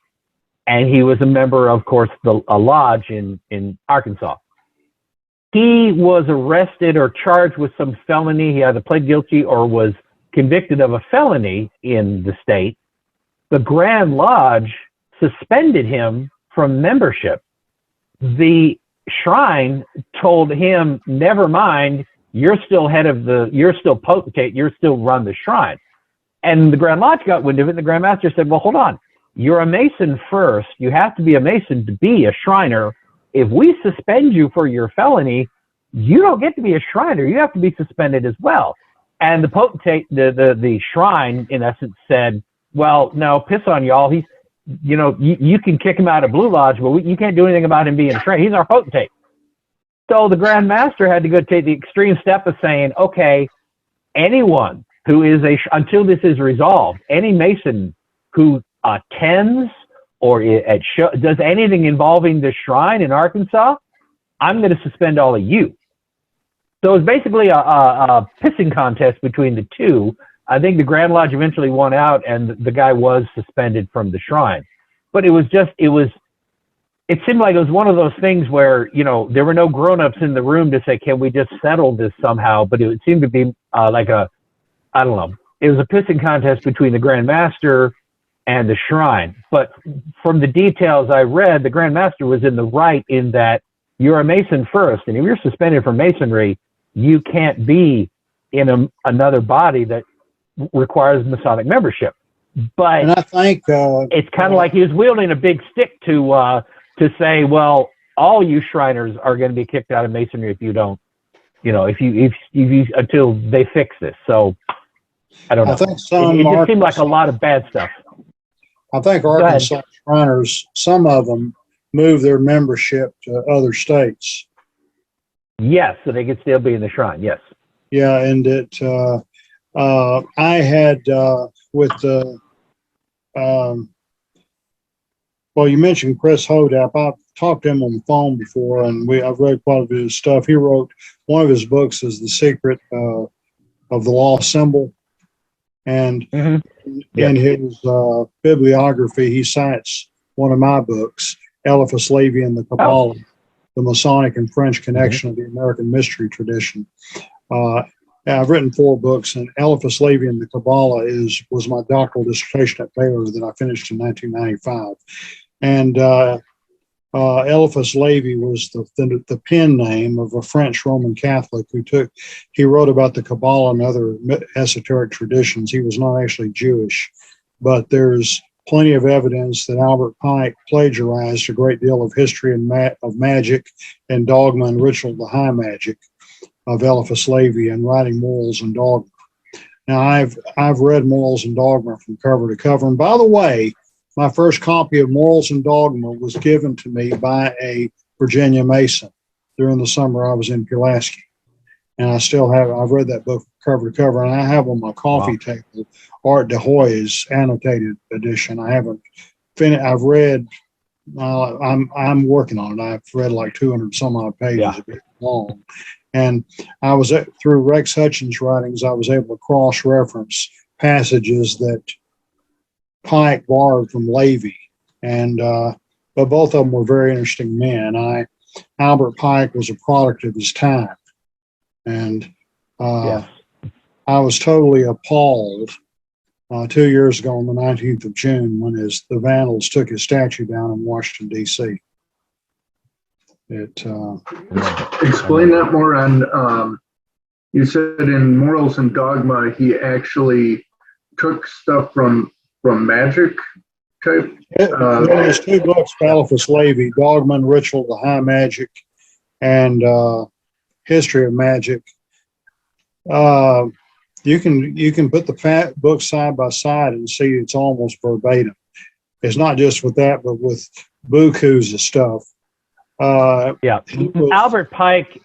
And he was a member, of course, a lodge in Arkansas. He was arrested or charged with some felony. He either pled guilty or was convicted of a felony in the state. The Grand Lodge suspended him from membership. The shrine told him, never mind, you're still you're still potentate, you're still run the shrine. And the Grand Lodge got wind of it, and the Grand Master said, well, hold on. You're a Mason first. You have to be a Mason to be a Shriner. If we suspend you for your felony, you don't get to be a Shriner. You have to be suspended as well. And the potentate, the shrine, in essence, said, well, no, piss on y'all. He's, you can kick him out of Blue Lodge, but you can't do anything about him being a Shriner. He's our potentate. So the Grand Master had to go take the extreme step of saying, okay, anyone who is until this is resolved, any Mason who attends or at show, does anything involving the shrine in Arkansas, I'm going to suspend all of you. So it's basically a pissing contest between the two. I think the Grand Lodge eventually won out, and the guy was suspended from the shrine. But it seemed like it was one of those things where, you know, there were no grown-ups in the room to say, can we just settle this somehow? But it seemed to be like I don't know. It was a pissing contest between the Grand Master and the shrine. But from the details I read, the Grand Master was in the right in that you're a Mason first, and if you're suspended from Masonry, you can't be in another body that requires Masonic membership. But And I think it's kind of like he was wielding a big stick to say, well, all you Shriners are going to be kicked out of Masonry if you don't, you know, if you until they fix this. So I don't know. I think It just seemed like a lot of bad stuff. I think ahead. Arkansas Shriners, some of them move their membership to other states. Yes, so they could still be in the shrine. Yes. Yeah, and I had with the well, you mentioned Chris Hodap. I've talked to him on the phone before, and I've read quite a bit of his stuff. He wrote one of his books is The Secret of the Lost Symbol, and in his bibliography, he cites one of my books, Eliphas Levi and the Kabbalah, the Masonic and French Connection of the American Mystery Tradition. I've written 4 books, and Eliphas Levi and the Kabbalah was my doctoral dissertation at Baylor that I finished in 1995. And Eliphas Levi was the pen name of a French Roman Catholic he wrote about the Kabbalah and other esoteric traditions. He was not actually Jewish, but there's plenty of evidence that Albert Pike plagiarized a great deal of history of magic and dogma and ritual to high magic of Eliphas Levi and writing Morals and Dogma. Now, I've read Morals and Dogma from cover to cover. And by the way, my first copy of Morals and Dogma was given to me by a Virginia Mason during the summer I was in Pulaski. And I've read that book cover to cover, and I have on my coffee table Art DeHoy's annotated edition. I haven't finished. I've read, I'm working on it. I've read like 200 some odd pages, a bit long. And I was through Rex Hutchins' writings, I was able to cross-reference passages that Pike borrowed from Levi, and but both of them were very interesting men. Albert Pike was a product of his time, and I was totally appalled 2 years ago on the 19th of June when the Vandals took his statue down in Washington, D.C. Explain that more on, you said in Morals and Dogma, he actually took stuff from magic type? There's 2 books by Eliphas Levi, Dogma and Ritual to High Magic and History of Magic. You can put the books side by side and see it's almost verbatim. It's not just with that, but with bukus of stuff. Albert Pike,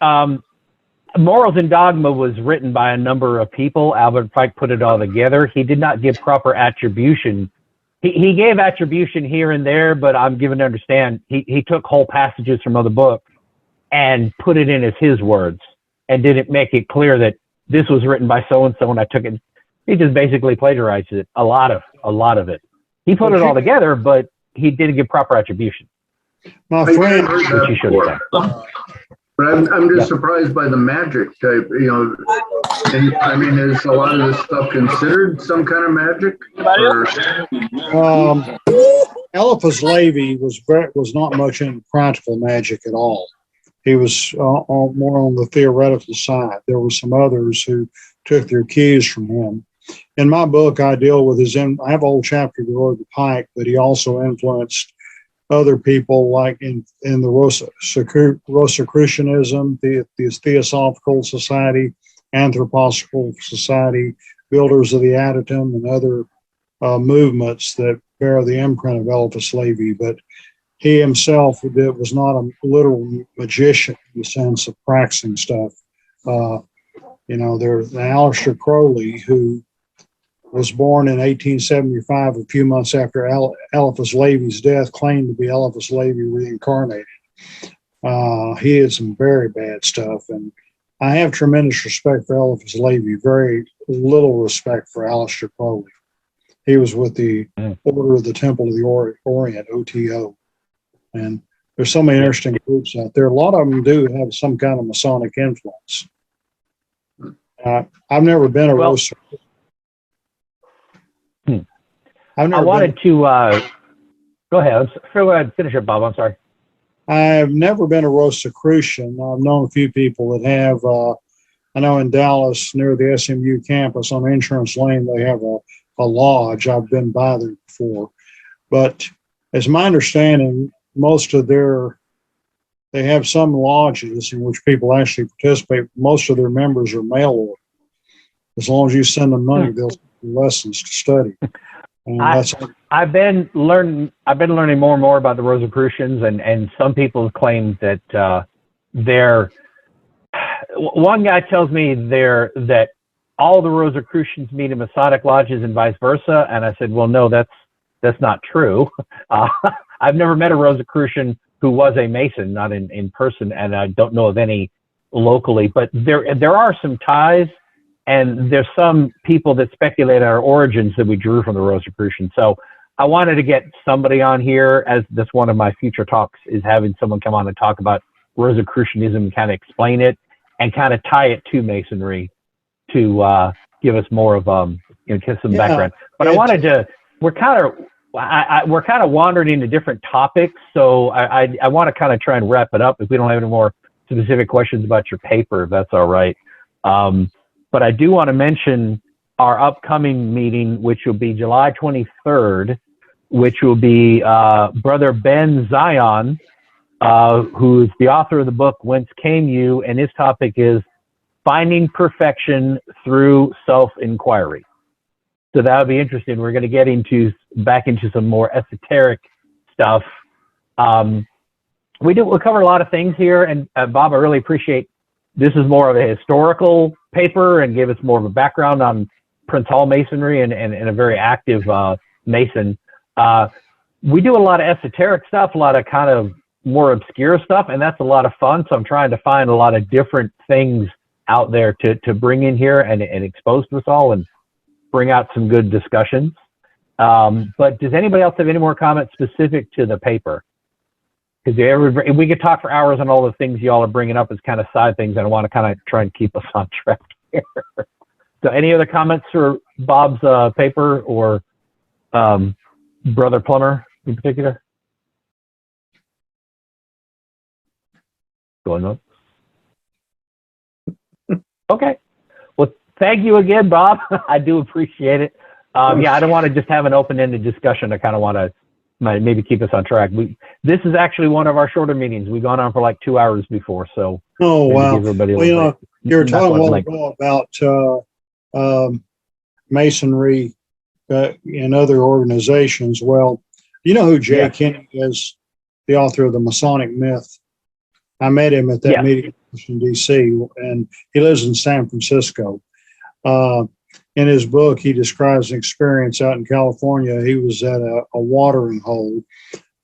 Morals and Dogma was written by a number of people. Albert Pike put it all together. He did not give proper attribution. He gave attribution here and there, but I'm given to understand he took whole passages from other books and put it in as his words and didn't make it clear that this was written by so-and-so and I took it. He just basically plagiarized it, a lot of it. He put it all together, but he didn't give proper attribution. My friend, which you should have done. But I'm just surprised by the magic type, you know. And, I mean, is a lot of this stuff considered some kind of magic? Eliphas Levi was not much into practical magic at all. He was more on the theoretical side. There were some others who took their cues from him. In my book, I deal with I have a whole chapter devoted to Pike, but he also influenced other people like in the Rosicrucianism, the Theosophical Society, Anthroposophical Society, Builders of the Adytum, and other movements that bear the imprint of Eliphas Levi. But he himself was not a literal magician in the sense of practicing stuff. There's Aleister Crowley, who was born in 1875, a few months after Eliphas Levi's death, claimed to be Eliphas Levi reincarnated. He had some very bad stuff, and I have tremendous respect for Eliphas Levi, very little respect for Aleister Crowley. He was with the Order of the Temple of the Orient, OTO. And there's so many interesting groups out there. A lot of them do have some kind of Masonic influence. I've never been a roaster. I wanted to go ahead. Go ahead, finish it, Bob. I'm sorry. I've never been a Rosicrucian. I've known a few people that have. I know in Dallas, near the SMU campus on Insurance Lane, they have a lodge. I've been by there before. But as my understanding, most of they have some lodges in which people actually participate. Most of their members are mail order. As long as you send them money, they'll send you lessons to study. I've been learning more and more about the Rosicrucians, and some people have claimed that they're. One guy tells me that all the Rosicrucians meet in Masonic lodges and vice versa, and I said, well, no, that's not true. I've never met a Rosicrucian who was a Mason, not in person, and I don't know of any locally, but there are some ties. And there's some people that speculate our origins that we drew from the Rosicrucians. So I wanted to get somebody on here, as that's one of my future talks, is having someone come on and talk about Rosicrucianism and kind of explain it and kind of tie it to Masonry to give us more of some background. But I wanted to. We're kind of wandering into different topics, so I want to kind of try and wrap it up. If we don't have any more specific questions about your paper, if that's all right. But I do want to mention our upcoming meeting, which will be July 23rd, which will be Brother Ben Zion, who's the author of the book, Whence Came You? And his topic is Finding Perfection Through Self-Inquiry. So that would be interesting. We're going to get back into some more esoteric stuff. We'll cover a lot of things here. And Bob, I really appreciate this is more of a historical paper and gave us more of a background on Prince Hall Masonry and a very active Mason. We do a lot of esoteric stuff, a lot of kind of more obscure stuff, and that's a lot of fun. So I'm trying to find a lot of different things out there to bring in here and expose to us all and bring out some good discussions. But does anybody else have any more comments specific to the paper? Because we could talk for hours on all the things y'all are bringing up as kind of side things, and I want to kind of try and keep us on track here. So any other comments for Bob's paper or Brother Plummer in particular? Going on? Okay. Well, thank you again, Bob. I do appreciate it. I don't want to just have an open-ended discussion. I kind of want to maybe keep us on track. This is actually one of our shorter meetings. We've gone on for like 2 hours before, so. Oh, wow. Well, you were talking a while ago about Masonry and other organizations. Well, you know who Jay Kinney is, the author of the Masonic Myth? I met him at that meeting in D.C., and he lives in San Francisco. In his book, he describes an experience out in California. He was at a watering hole,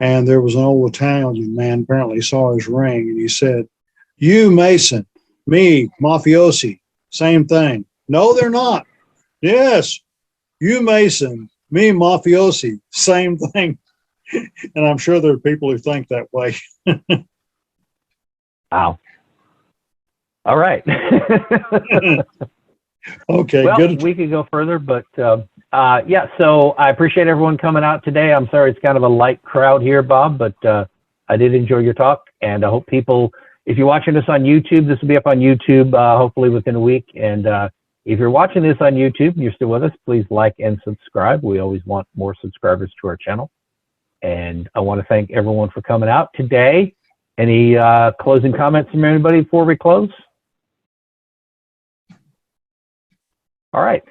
and there was an old Italian man, apparently saw his ring, and he said, "You Mason, me mafiosi, same thing." "No, they're not." "Yes, you Mason, me mafiosi, same thing." And I'm sure there are people who think that way. Wow. All right. Okay, well, good. We could go further, but so I appreciate everyone coming out today. I'm sorry it's kind of a light crowd here, Bob, but I did enjoy your talk, and I hope people, if you're watching this on YouTube, this will be up on YouTube hopefully within a week. And if you're watching this on YouTube and you're still with us, please like and subscribe. We always want more subscribers to our channel. And I want to thank everyone for coming out today. Any closing comments from anybody before we close? All right.